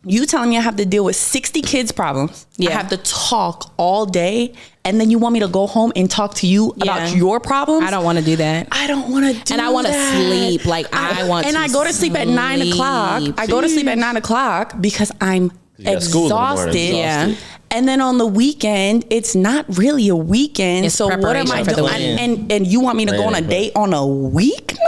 you telling me I have to deal with 60 kids' problems. I Yeah. have to talk all day, and then you want me to go home and talk to you about Yeah. your problems? I don't want to do that. I don't want to do And I want to that. sleep. Like I want and to I go to sleep at 9 o'clock. sleep. I go to sleep at 9 o'clock because I'm You got school in the morning, exhausted. Yeah. And then on the weekend, it's not really a weekend. It's so what am I preparation for the doing? week. And you want me to go on a Planning, date on a weeknight?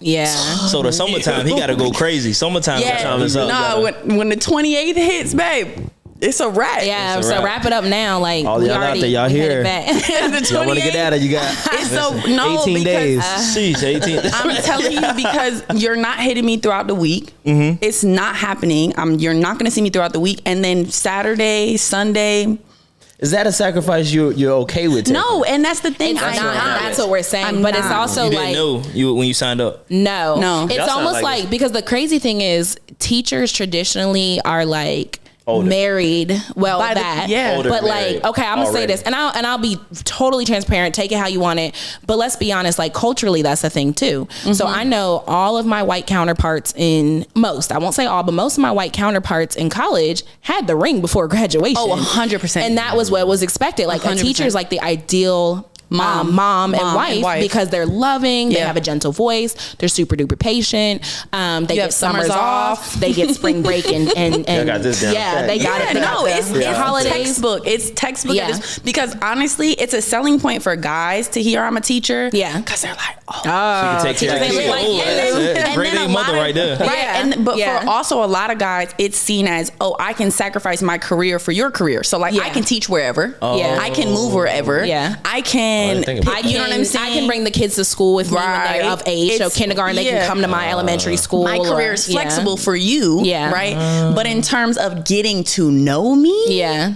Yeah. So the summertime, he got to go crazy. Summertime, Yeah, is up. nah. When the 28th hits, babe, it's a wrap. Yeah, It's a so wrap. wrap it up now. Like All we y'all out already there, y'all we headed here. back. The Y'all want to get 28th. at it? You got It's so no 18 because days. Sheesh, 18. I'm telling you because you're not hitting me throughout the week. Mm-hmm. It's not happening. You're not going to see me throughout the week, and then Saturday, Sunday. Is that a sacrifice you're okay with? taking? No, and that's the thing. It's I'm not. not. That's what we're saying. I'm but it's not. also You didn't like know when you signed up. No. It's Y'all sound almost like like because the crazy thing is teachers traditionally are like Older. married. Well, By the- that yeah. Older, but married like okay, I'm gonna say already. this, and I'll be totally transparent. Take it how you want it, but let's be honest. Like culturally, that's a thing too. So I know all of my white counterparts I won't say all, but most of my white counterparts in college had the ring before graduation. Oh, 100%. And that was what was expected. Like a 100%. teacher is like the ideal mom and wife because they're loving, they Yeah. have a gentle voice, they're super duper patient, they get have summers summers off, off. they get spring break and got this down yeah, pat. they got Yeah, it. They no, got the- it's the holidays. textbook. It's textbook. Yeah. Because honestly, it's a selling point for guys to hear I'm a teacher. Yeah. Because they're like, oh. You can take care of they the look kid. like Oh, you. that's it. And Great then A a mother lot of- right there. Right. Yeah. But Yeah. for also a lot of guys, it's seen as, oh, I can sacrifice my career for your career. So like Yeah. I can teach wherever. Yeah. I can move wherever. Yeah. I can, think about I you know what I'm saying? I can bring the kids to school with me when Right. they're of age. So It's- kindergarten, they can yeah. come to my elementary school. my career is or- yeah. flexible for you. Yeah. Right. But in terms of getting to know me. Yeah.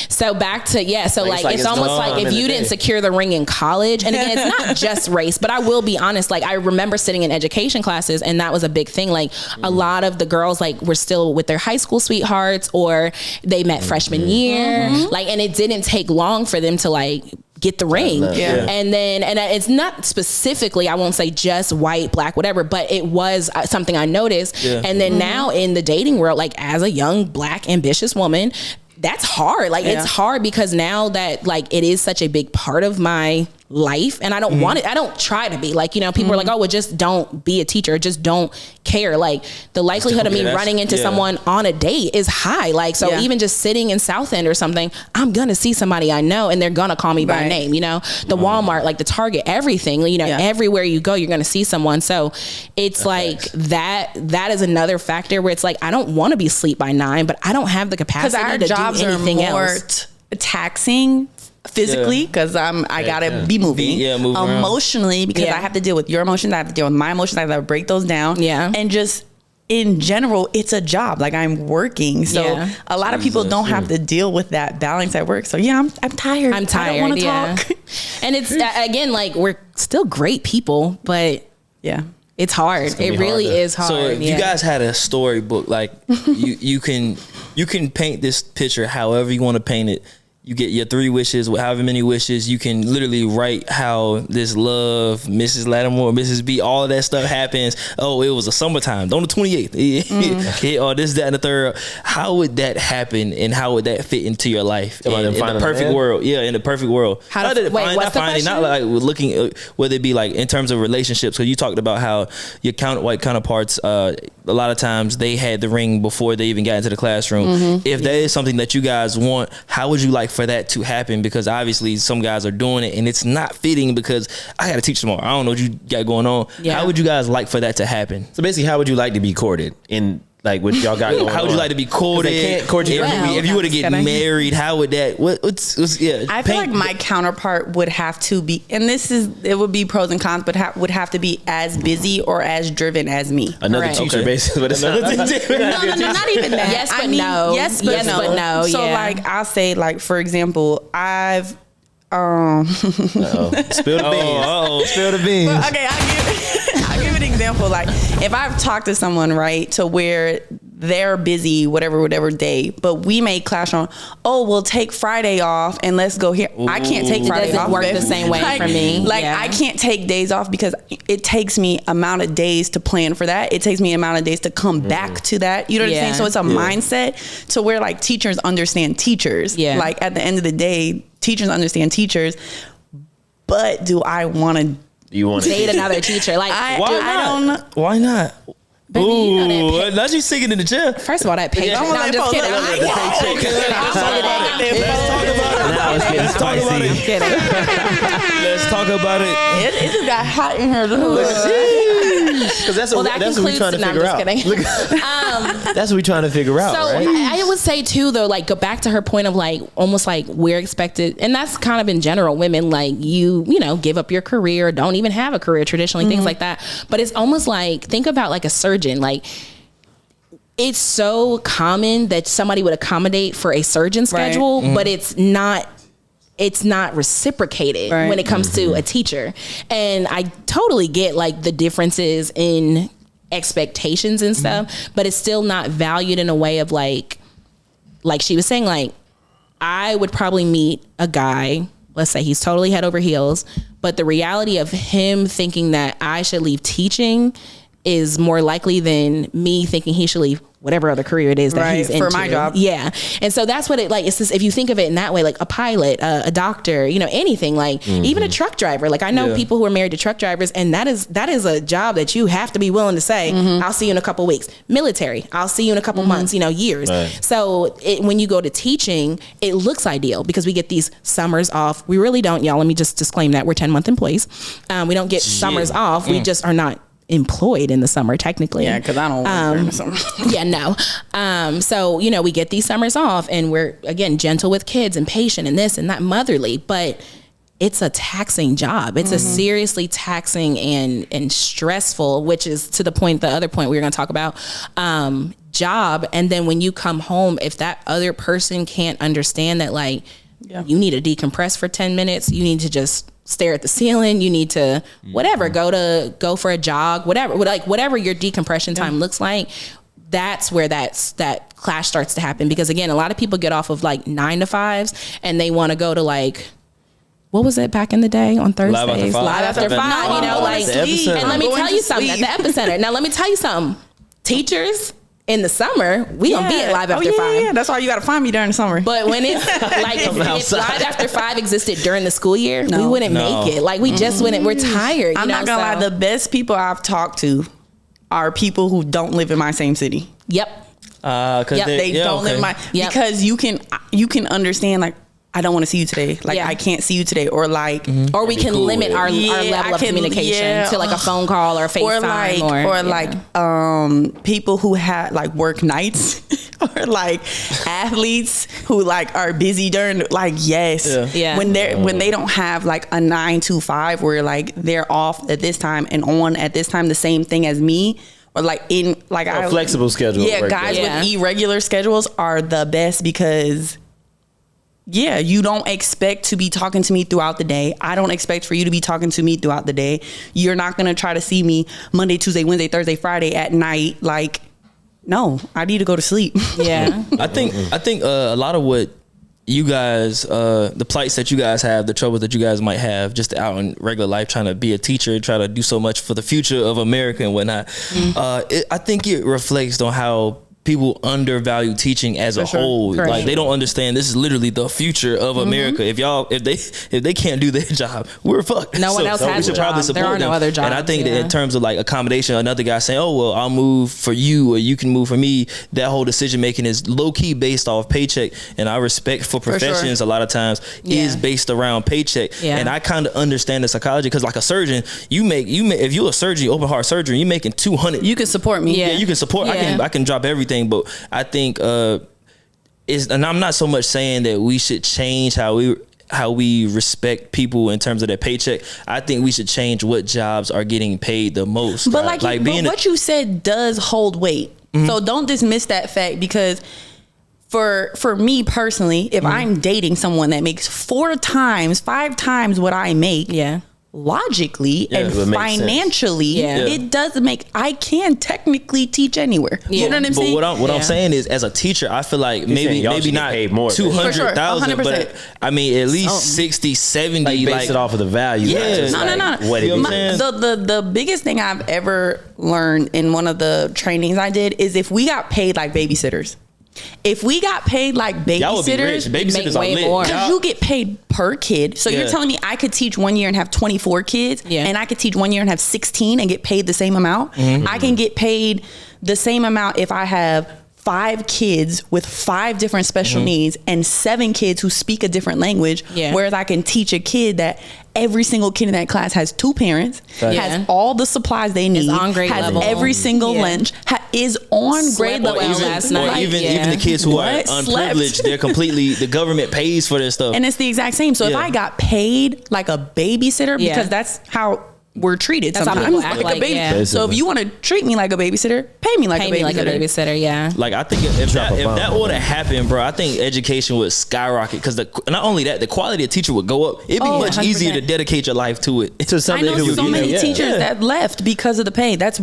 So back to so Like, like it's almost done like if in you the didn't day. secure the ring in college, and again it's not just race, but I will be honest, like I remember sitting in education classes and that was a big thing. Like a lot of the girls like were still with their high school sweethearts or they met freshman year, like, and it didn't take long for them to like get the ring. Yeah. And then, and it's not specifically, I won't say just white, black, whatever, but it was something I noticed. Yeah. And then now in the dating world, like as a young, black, ambitious woman, that's hard. Like Yeah. it's hard because now that like it is such a big part of my life and I don't want it. I don't try to be like, you know, people are like, oh, well, just don't be a teacher. Just don't care. Like the likelihood of me that's- running into yeah. someone on a date is high. Like, so Yeah. even just sitting in South End or something, I'm going to see somebody I know and they're going to call me by Right. name, you know, the Walmart, like the Target, everything, you know, Yeah. everywhere you go, you're going to see someone. So it's like that is another factor where it's like, I don't want to be asleep by 9, but I don't have the Because capacity our to jobs do are anything more else. taxing physically because I gotta be moving. moving around. Emotionally because Yeah. I have to deal with your emotions. I have to deal with my emotions. I have to break those down. Yeah. And just in general, it's a job. Like I'm working. So a lot of people don't have to deal with that balance at work. So yeah, I'm tired. I'm tired. I don't want to talk. And it's again, like we're still great people, but Yeah. it's hard. It really is hard. So if you guys had a storybook, like you can paint this picture however you want to paint it. You get your 3 wishes, however many wishes. You can literally write how this love, Mrs. Lattimore, Mrs. B, all of that stuff happens. Oh, it was a summertime on the 28th. Or this, that, and the third. How would that happen, and how would that fit into your life in the perfect world? Yeah, in the perfect world. How to what's the question? Not like looking, whether it be like in terms of relationships. Because you talked about how your white counterparts, a lot of times they had the ring before they even got into the classroom. If that is something that you guys want, how would you like for that to happen? Because obviously some guys are doing it and it's not fitting because I got to teach tomorrow. I don't know what you got going on. How would you guys like for that to happen? So basically, how would you like to be courted in like what y'all got going on? How would you like to be courted? They can't court you. If you were to get married, how would that? I feel like my counterpart would have to be, and it would be pros and cons, but would have to be as busy or as driven as me. Another teacher, basically. But No, not even that. Yes, but no. Yes, but no. So like, I'll say, like, for example, I've Spill the beans. Spill the beans. Well, okay, I'll give an example. Like, if I've talked to someone, right, to where they're busy, whatever day, but we may clash on, we'll take Friday off and let's go here. I can't take Friday off. It doesn't work the same way for me. Like, I can't take days off because it takes me amount of days to plan for that. It takes me amount of days to come back to that. You know what I'm saying? So it's a mindset to where, like, teachers understand teachers. Yeah. Like, at the end of the day, teachers understand teachers, but do I want to date another teacher? Like, Why not? Baby, you know that Not you singing in the chair. First of all, that paycheck. No, I'm just kidding. Now it's getting spicy. I'm kidding. Let's talk about it. It just got hot in here. Because that's what we're trying to figure out. That's what we're trying to figure out. So right? I would say too, though, like, go back to her point of like almost like we're expected, and that's kind of in general, women, like you know, give up your career, don't even have a career traditionally, things like that. But it's almost like, think about like a surgeon. Like, it's so common that somebody would accommodate for a surgeon schedule, but it's not reciprocated when it comes to a teacher. And I totally get like the differences in expectations and stuff, but it's still not valued in a way of like she was saying, like, I would probably meet a guy, let's say he's totally head over heels, but the reality of him thinking that I should leave teaching is more likely than me thinking he should leave whatever other career it is that he's into. For my job. Yeah. And so that's what it, like, it's just, if you think of it in that way, like a pilot, a doctor, you know, anything, like even a truck driver. Like, I know people who are married to truck drivers, and that is a job that you have to be willing to say, I'll see you in a couple weeks. Military, I'll see you in a couple months, you know, years. Right. So when you go to teaching, it looks ideal because we get these summers off. We really don't, y'all. Let me just disclaim that we're 10-month employees. We don't get summers off. We just are not employed in the summer technically. Yeah, because I don't work during the summer. Yeah, no. So, you know, we get these summers off and we're, again, gentle with kids and patient and this and that, motherly, but it's a taxing job. It's a seriously taxing and stressful, which is to the point, the other point we were going to talk about, job. And then when you come home, if that other person can't understand that, like, you need to decompress for 10 minutes, you need to just stare at the ceiling, you need to whatever, go for a jog, whatever your decompression time looks like, that's where that clash starts to happen. Because again, a lot of people get off of like 9 to 5s and they want to go to, like, what was it back in the day on Thursdays? Live after 5, you know, like, and let me tell you something, at the Epicenter. Now let me tell you something. Teachers in the summer, we gonna be at Live After 5. Yeah, that's why you gotta find me during the summer. But when it's like, if Live After 5 existed during the school year, we wouldn't make it. Like, we just wouldn't. We're tired. I'm not gonna lie. The best people I've talked to are people who don't live in my same city. Yep. Because they don't live in my. Because you can understand, like, I don't want to see you today. Like, I can't see you today. Or like, or we can limit our level of communication to like a phone call or a FaceTime. Or like people who have like work nights or like athletes who like are busy during, like, when they don't have like a 9 to 5 where like they're off at this time and on at this time, the same thing as me. or like in like A flexible schedule. Yeah, work guys better. with irregular schedules are the best because you don't expect to be talking to me throughout the day. I don't expect for you to be talking to me throughout the day. You're not going to try to see me Monday, Tuesday, Wednesday, Thursday, Friday at night. Like, no, I need to go to sleep. Yeah. I think a lot of what you guys, the plights that you guys have, the troubles that you guys might have just out in regular life, trying to be a teacher, try to do so much for the future of America and whatnot. I think it reflects on how people undervalue teaching as a whole. Correct. Like they don't understand this is literally the future of America. If they can't do their job, we're fucked. No one else has we should a probably job. support There are no them. other jobs, And I think that yeah. in terms of like accommodation, another guy saying, "Oh well, I'll move for you, or you can move for me." That whole decision making is low key based off paycheck, and our respect for professions a lot of times is based around paycheck. Yeah. And I kind of understand the psychology because like a surgeon, you make if you're a surgeon, open heart surgery, you're making 200. You can support me. Yeah, you can support. Yeah. I can drop everything, but I think and I'm not so much saying that we should change how we respect people in terms of their paycheck. I think we should change what jobs are getting paid the most. But being what you said does hold weight. So don't dismiss that fact because for me personally, if I'm dating someone that makes 5 times what I make, logically and it would make sense. financially, it does make. I can technically teach anywhere. You know what I'm saying? But what I'm saying is, as a teacher, I feel like maybe should not get paid more, 200,000, For sure, but I mean at least 60, 70. Like base it off of the value. Yeah. not just No. like what it is. The biggest thing I've ever learned in one of the trainings I did is if we got paid like babysitters. If we got paid like Y'all would be rich. babysitters, Babysitters way are lit. more. because you get paid per kid. So you're telling me I could teach 1 year and have 24 kids, and I could teach 1 year and have 16 and get paid the same amount. I can get paid the same amount if I have 5 kids with 5 different special needs and 7 kids who speak a different language. Whereas I can teach a kid that every single kid in that class has 2 parents, has all the supplies they need, on grade has level. every single lunch, is on grade level. well last night. Or even the kids who are What? unprivileged, Slept. they're completely, the government pays for their stuff. And it's the exact same. So if I got paid like a babysitter, Yeah. because that's how we're treated That's how sometimes, people act like, a baby. yeah. So if you want to treat me like a babysitter, pay me like a babysitter. Yeah. Like I think if that would have happened, bro, I think education would skyrocket because not only that, the quality of teacher would go up. It'd be much 100%. easier to dedicate your life to it. To I something know that so would many be- teachers that left because of the pay. That's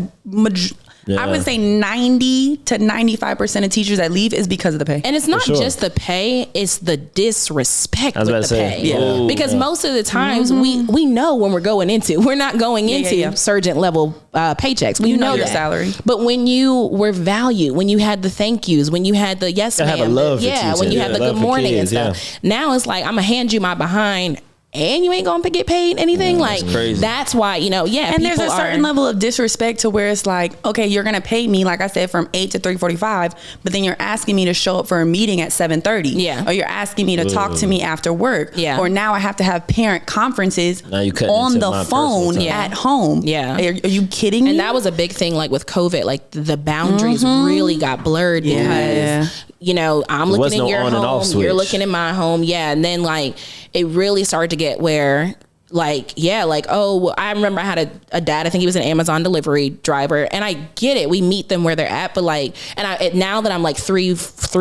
I would say 90 to 95% of teachers that leave is because of the pay. And it's not sure. just the pay, it's the disrespect I was with about the to say, pay. yeah. Because most of the times we know when we're going into. We're not going into sergeant level paychecks. We You know know your that. salary. But when you were valued, when you had the thank yous, when you had the yes I ma'am, have a love for when you teaching. had the Love good for morning kids, and stuff. Now it's like I'm gonna hand you my behind and you ain't gonna get paid anything. Like crazy. that's why, And there's a certain level of disrespect to where it's like, okay, you're gonna pay me, like I said, from 8 to 3:45, but then you're asking me to show up for a meeting at 7:30. Yeah. Or you're asking me to talk to me after work. Yeah. Or now I have to have parent conferences Now you cutting on into the my personal phone time. at home. Yeah. Are you kidding me? And that was a big thing, like with COVID, like the boundaries really got blurred because, I'm was looking no in your on and off home, switch. you're looking in my home. Yeah. And then like, it really started to get where I remember I had a dad, I think he was an Amazon delivery driver, and I get it. We meet them where they're at, but now that I'm like 3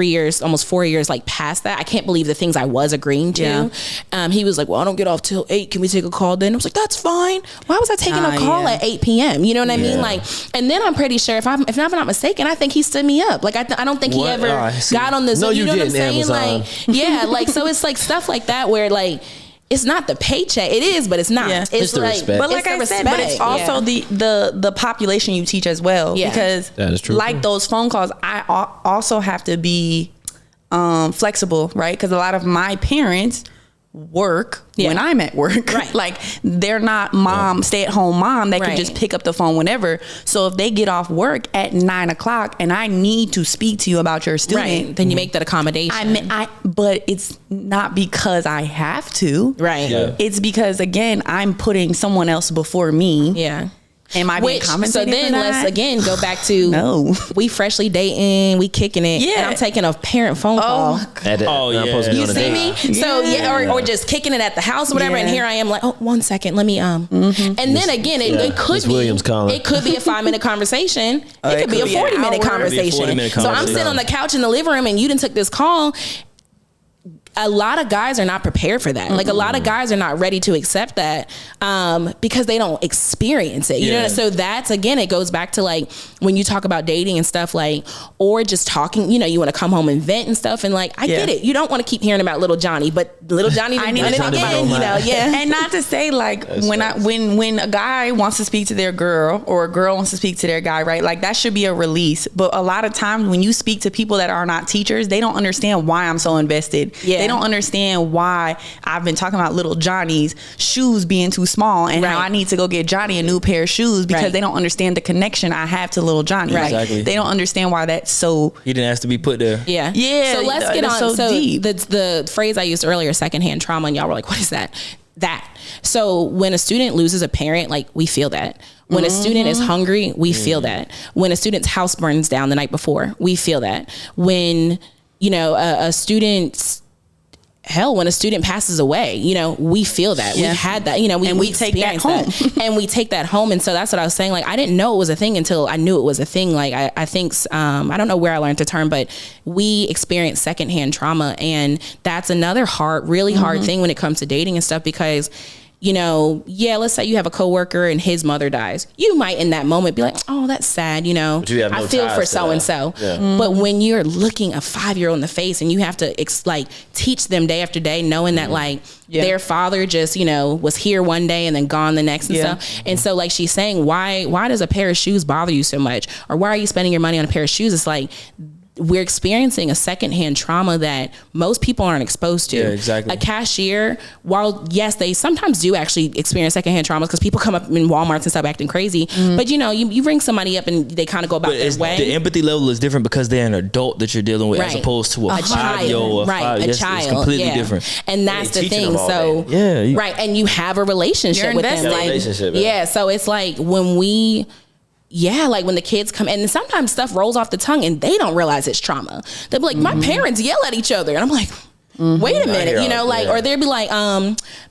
years, almost 4 years, like past that, I can't believe the things I was agreeing to. Yeah. He was like, well, I don't get off till 8. Can we take a call then? I was like, that's fine. Why was I taking a call at 8 p.m.? You know what I mean? Like, and then I'm pretty sure if I'm not mistaken, I think he stood me up. Like, I don't think he ever got on this. No, you you know what I'm didn't, saying? Amazon. Like, so it's like stuff like that where like, it's not the paycheck. It is, but it's not. Yeah. It's the like, respect. But like I said, but it's also the population you teach as well. Yeah. Because That is true. like those phone calls, I also have to be flexible, right? Because a lot of my parents work when I'm at work. Right. Like they're not stay-at-home mom that can just pick up the phone whenever. So if they get off work at 9 o'clock and I need to speak to you about your student, then you make that accommodation. but it's not because I have to. Right. Yeah. It's because again, I'm putting someone else before me. Yeah. Am I being compensated So then for that? let's again go back to No. we freshly dating, we kicking it, Yeah. and I'm taking a parent phone call. Oh, I'm supposed to be You on a see date. me? So or just kicking it at the house or whatever, and Yeah. here I am like, oh, 1 second, let me and then again, it could Miss be Williams calling. it could be a 5-minute conversation. It could be a could be an 40-minute hour. conversation. 40-minute So I'm conversation. sitting on the couch in the living room, and you done took this call. A lot of guys are not prepared for that. Like a lot of guys are not ready to accept that because they don't experience it. You know, so that's again, it goes back to like when you talk about dating and stuff, like or just talking. You know, you want to come home and vent and stuff, and like I get it. You don't want to keep hearing about little Johnny, but little Johnny I need done to it talk about again. You know, yeah. And not to say like when a guy wants to speak to their girl or a girl wants to speak to their guy, right? Like that should be a release. But a lot of times when you speak to people that are not teachers, they don't understand why I'm so invested. Yeah. They don't understand why I've been talking about little Johnny's shoes being too small and how I need to go get Johnny a new pair of shoes because they don't understand the connection I have to little Johnny. Right. Exactly. They don't understand why that's so. He didn't ask to be put there. Yeah. Yeah, So let's get that's on. so deep. The phrase I used earlier, secondhand trauma, and y'all were like, what is that? So when a student loses a parent, like we feel that. When a student is hungry, we feel that. When a student's house burns down the night before, we feel that. When, you know, a student's when a student passes away, you know, we feel that. Yeah. We've had that, you know, we take that experience home. and we take that home. And so that's what I was saying. Like, I didn't know it was a thing until I knew it was a thing. Like, I think, I don't know where I learned the term, but we experience secondhand trauma. And that's another really hard thing when it comes to dating and stuff, because you know, let's say you have a coworker and his mother dies. You might in that moment be like, oh, that's sad, you know. But you have no I feel ties for to so that. and so. Yeah. But when you're looking a 5-year-old in the face and you have to like teach them day after day, knowing that like their father just, you know, was here one day and then gone the next and stuff. And so like she's saying, why does a pair of shoes bother you so much? Or why are you spending your money on a pair of shoes? It's like, we're experiencing a secondhand trauma that most people aren't exposed to. Yeah, exactly. A cashier, while yes, they sometimes do actually experience secondhand traumas because people come up in Walmarts and stuff acting crazy. But you know, you bring somebody up and they kind of go about their way. The empathy level is different because they're an adult that you're dealing with, as Right. opposed to a child, 5-year-old. right? A child, It's completely yeah. different. And that's They the teaching thing. them all So day. Yeah, right, and you have a relationship You're with them, invested. like Relationship, yeah. yeah. So it's like when we. Yeah, like when the kids come and sometimes stuff rolls off the tongue and they don't realize it's trauma. They'll be like, my parents yell at each other. And I'm like, wait a minute, you know, like, or they'll be like,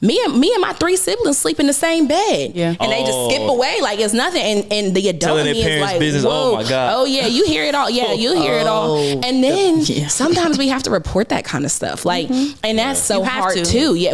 me and my 3 siblings sleep in the same bed. Yeah. And they just skip away like it's nothing. And the adult Telling in their me is parents' like, business. whoa, Oh my God. oh yeah, you hear it all. Yeah, you hear it all. And then sometimes we have to report that kind of stuff. Like, and that's so You have hard to. too. Yeah,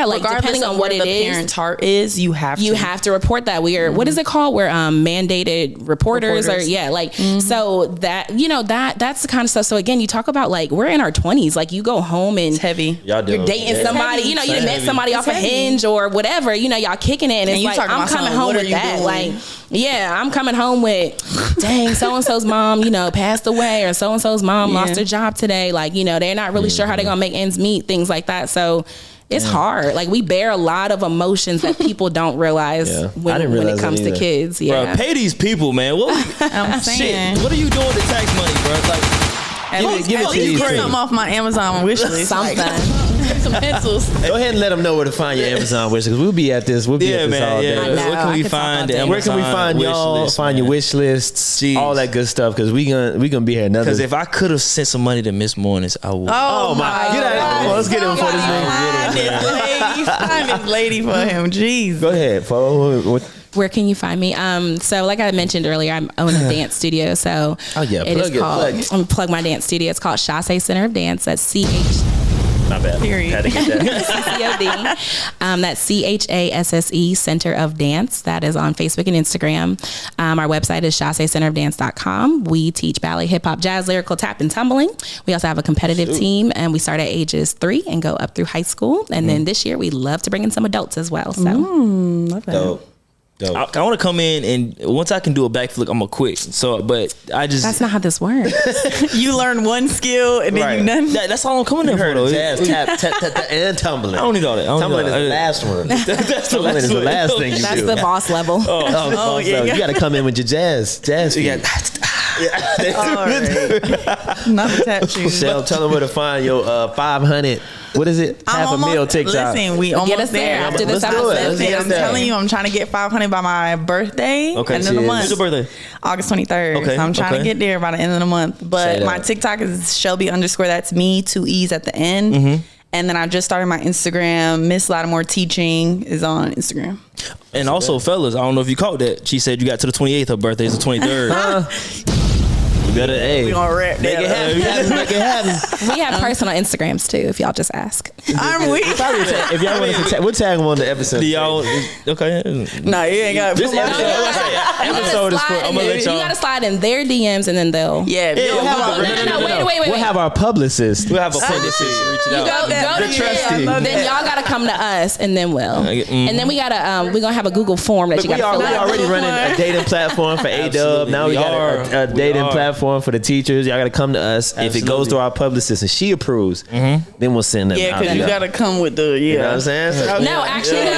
like Regardless depending of on what where it the is. parent's heart is, you have to report that. We are what is it called? We're mandated reporters. Or like so that you know that's the kind of stuff. So again, you talk about like we're in our 20s. Like you go home and It's heavy. Y'all do. you're dating somebody. You know, you done met somebody off a heavy. Hinge or whatever. You know, y'all kicking it, and it's you like talking I'm about coming something, home what are with you that. doing? Like, yeah, I'm coming home with, dang, so and so's mom, you know, passed away, or so and so's mom lost her job today. Like, you know, they're not really sure how they're gonna make ends meet. Things like that. So. It's hard. Like we bear a lot of emotions that people don't realize Yeah. I when didn't it realize comes that to either. kids. Bro, Yeah. pay these people, man. I'm saying. Shit, what are you doing with the tax money, bro? Like, At least give it to these get people. something off my Amazon wish list. Something. Some pencils. Go ahead and let them know where to find your Amazon wish, because we'll be at this. We'll be yeah, at this man. all Yeah. day. I know, Where can I we could talk find all the day. Amazon Where can we find wish y'all? list, Find your man? wish lists, Jeez. all that good stuff, because we gonna be here another. Because if I could have sent some money to Miss Mornings, I would. Oh my, get out of here. Come on, let's get him before this man. Find this lady for him. Jeez. Go ahead, follow. Where can you find me? So like I mentioned earlier, I own a dance studio. So Oh, yeah, it plug is it, called, plug it. I'm gonna plug my dance studio. It's called Chassé Center of Dance. That's My bad. Period. Had to get that. CCOD. That's CHASSE Center of Dance. That is on Facebook and Instagram. Our website is chassecenterofdance.com. We teach ballet, hip hop, jazz, lyrical, tap, and tumbling. We also have a competitive team, and we start at ages 3 and go up through high school. And then this year, we love to bring in some adults as well. So Dope. I want to come in, and once I can do a backflip, I'm gonna quit. So, but I just that's not how this works. You learn one skill and then you none. That's all I'm coming in for, Heard though. of jazz, tap, and tumbling. I don't need all that. I don't Tumbling need is all the that. last one. That's the Tumbling is the one. last thing you That's do. the boss level. Oh, yeah. you got to come in with your jazz feet. Yeah. All right. Not the tap shoes. Shell, tell them where to find your 500. What is it? I'm Half a meal almost- TikTok. Listen, we Get almost us there after this Let's do it. episode. Let's get I'm there. telling you, I'm trying to get 500 by my birthday. Okay, end of the cheers. month. When's your birthday? August 23rd. Okay, So I'm trying okay. to get there by the end of the month. Say But that. my TikTok is Shelby _ that's me, 2 E's at the end. Mm-hmm. And then I just started my Instagram. Miss Lattimore Teaching is on Instagram. And also, fellas, I don't know if you caught that. She said you got to the 28th. Her birthday is the 23rd. You better, hey, We gonna wrap make that it up. happen. Make it happen. We have personal Instagrams too, if y'all just ask. I'm weak. If y'all want to, we'll tag them on the episode. Do y'all? Okay. Nah, you ain't got. This You episode is for. gotta I'm gonna let you y'all- gotta slide in their DMs and then they'll. Yeah, We'll have our- Wait. We'll have our publicist. We'll have a publicist reach it You out. go to The trustee. then y'all gotta come to us and then we'll. Mhm. And then we gotta we're gonna have a Google form that you We gotta fill out. already running a dating platform for A-Dub. Now we We got are. a dating We are. platform for the teachers. Y'all got to come to us. If it goes Absolutely. to our publicist and she approves, then we'll send them Yeah, out. because you gotta come with the You know what I'm saying? So- No, actually,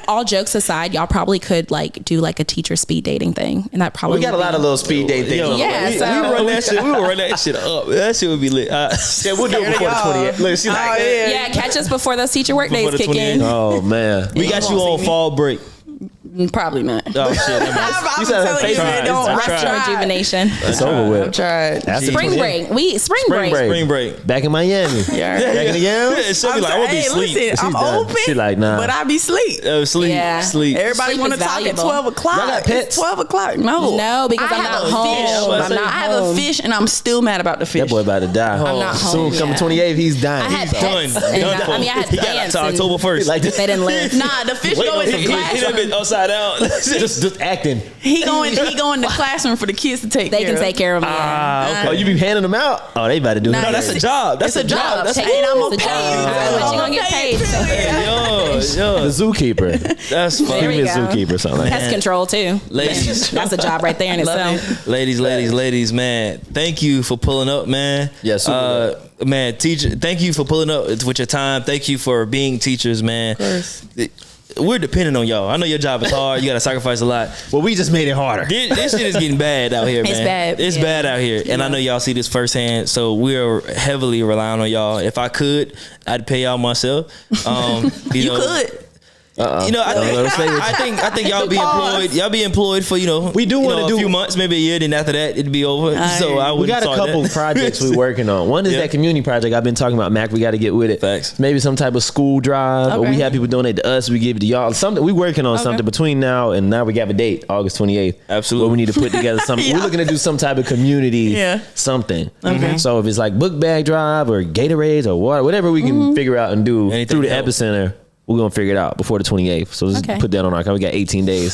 all jokes aside, y'all probably could like do like a teacher speed dating thing, and that probably we got a would lot be- of little speed date things. Yo, on the Yeah, way. we so- run that shit. We will run that shit up. That shit would be lit. Yeah, we'll do it before the 28th. Look, she's like, Yeah, catch us before those teacher work days Before the kick in. 28th. oh man. we got you on fall break. Probably not. Oh shit. that I'm said her telling face you, tried. it don't. It's I tried. tried. Rejuvenation. It's over with. I've tried. After Spring 28th. break. Spring break. Spring break. Back in Miami. Yeah. Back in the yams. Yeah, she'll be like, I want to be hey, sleep. listen, I'm done. open. She like, nah. But I be sleep. Sleep. Yeah. Sleep. Everybody Sleep want to is talk valuable. at 12 o'clock. Y'all got pets? It's 12 o'clock. No. No, because I I'm have not a home. fish. I'm not I have a home. fish and I'm still mad about the fish. That boy about to die. I'm not Soon home come yet. 28th, he's dying. I had He's pets. Done. and Done. I mean, I had He got plants. to October and 1st. like They didn't live. Nah, the fish go in the He done classroom. been upside down. just acting. He going in the classroom for the kids to take They care can of. take care of me. Oh, you be handing them out? Oh, they about to do Nah, that. No, that's a job. That's It's a job. That's Take and I'm it's a gonna job. pay you. But you gonna get paid. Yo, The zookeeper. that's There fun. Give we me a go. zookeeper or something like that. Pest control too. Ladies. That's a job right there in Love itself. Ladies, man. Thank you for pulling up, man. Yeah, super man, teacher, thank you for pulling up with your time. Thank you for being teachers, man. Of course. We're dependent on y'all. I know your job is hard. You got to sacrifice a lot. Well, we just made it harder. This shit is getting bad out here, man. It's bad. It's Yeah. bad out here. And I know y'all see this firsthand. So we're heavily relying on y'all. If I could, I'd pay y'all myself. You know, could. You know, I think y'all be employed. Y'all be employed for We do wanna a do- few months, maybe a year. Then after that, it'd be over. So I We would got a couple projects we're working on. One is Yeah. that community project I've been talking about. Mac, we got to get with it. Facts. Maybe some type of school drive, or we Okay. have people donate to us. We give it to y'all. Something we working on something between now and now. We got a date, August 28th. Absolutely. Where we need to put together something. Yeah. We're looking to do some type of community, something. Okay. So if it's like book bag drive or Gatorades or water, whatever we can figure out and do Anything through the helps. epicenter. We're gonna figure it out before the 28th. So just Okay. put that on our. We got 18 days.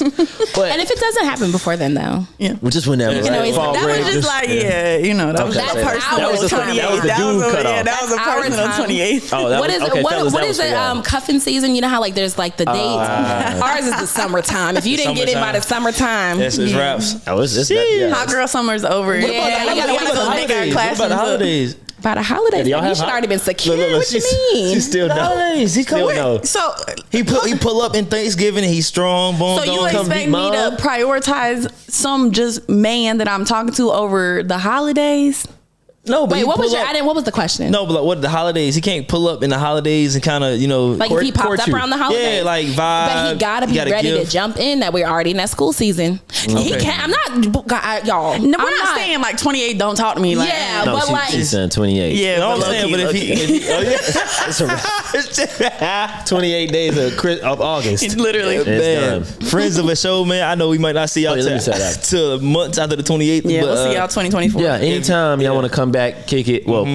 But And if it doesn't happen before then, though, we just whenever. You know, right? it's- Fall That break, was just like, that was Okay. a That's personal our time. 28. That was the dude a- cutoff. Yeah, that was a That's our personal time. 28. Oh, that what was, is okay, it? fellas, What that is was it? for y'all. Cuffing season. You know how like there's like the dates. Ours is the summertime. If you didn't get it by the summertime, It's raps. Oh, it's yeah. Hot girl summer's over. Yeah, you gotta wait till make our What about the classrooms up. holidays? by the holidays, Do y'all you have should hot- already been secured. Look, What you mean? She still know. Holidays. He come Still with. know. So He pull up in Thanksgiving and he's strong. Boom, So you going. expect me mom? to prioritize some just man that I'm talking to over the holidays? No, but Wait, he what was pull your? up- I didn't. What was the question? No, but like what the holidays? He can't pull up in the holidays and kind of Like if he popped court up you. around the holidays, Yeah, like vibe. But he gotta be ready to jump in. That we're already in that school season. He Okay. can't. I'm not, y'all. No, I'm we're not saying like 28. Don't talk to me. Like, Yeah, No, but like, she's saying 28. yeah. No, I'm but saying, low-key, but if he, oh yeah, It's a wrap. 28 days of August. literally. It's man, done. friends of a show, man. I know we might not see y'all Oh, yeah, let me say that. till months after the 28th. Yeah, but, we'll see y'all 2024. Yeah, anytime y'all want to come back, kick it. Well,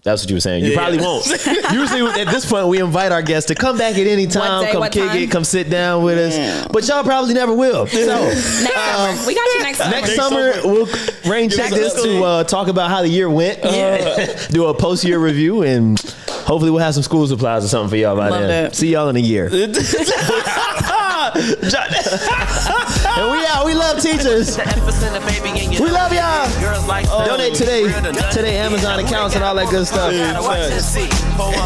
that's what you were saying. You Yeah. probably won't. Usually at this point, we invite our guests to come back at any time, What day, come what kick time? it, come sit down with us. But y'all probably never will. So next summer, we got you next summer. next summer, we'll rain check us this an to talk about how the year went, do a post-year review, and hopefully we'll have some school supplies or something for y'all by Love then. that. See y'all in a year. And we out. We love teachers. We love y'all. Donate today Amazon accounts and all that good stuff.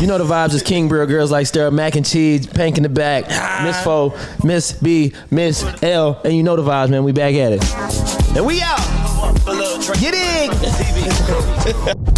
You know the vibes is King BRIL, girls like STERL, mac and cheese, Pank in the back, Miss Fo, Miss B, Miss L, and you know the vibes, man. We back at it. And we out. drink. Get in. TV.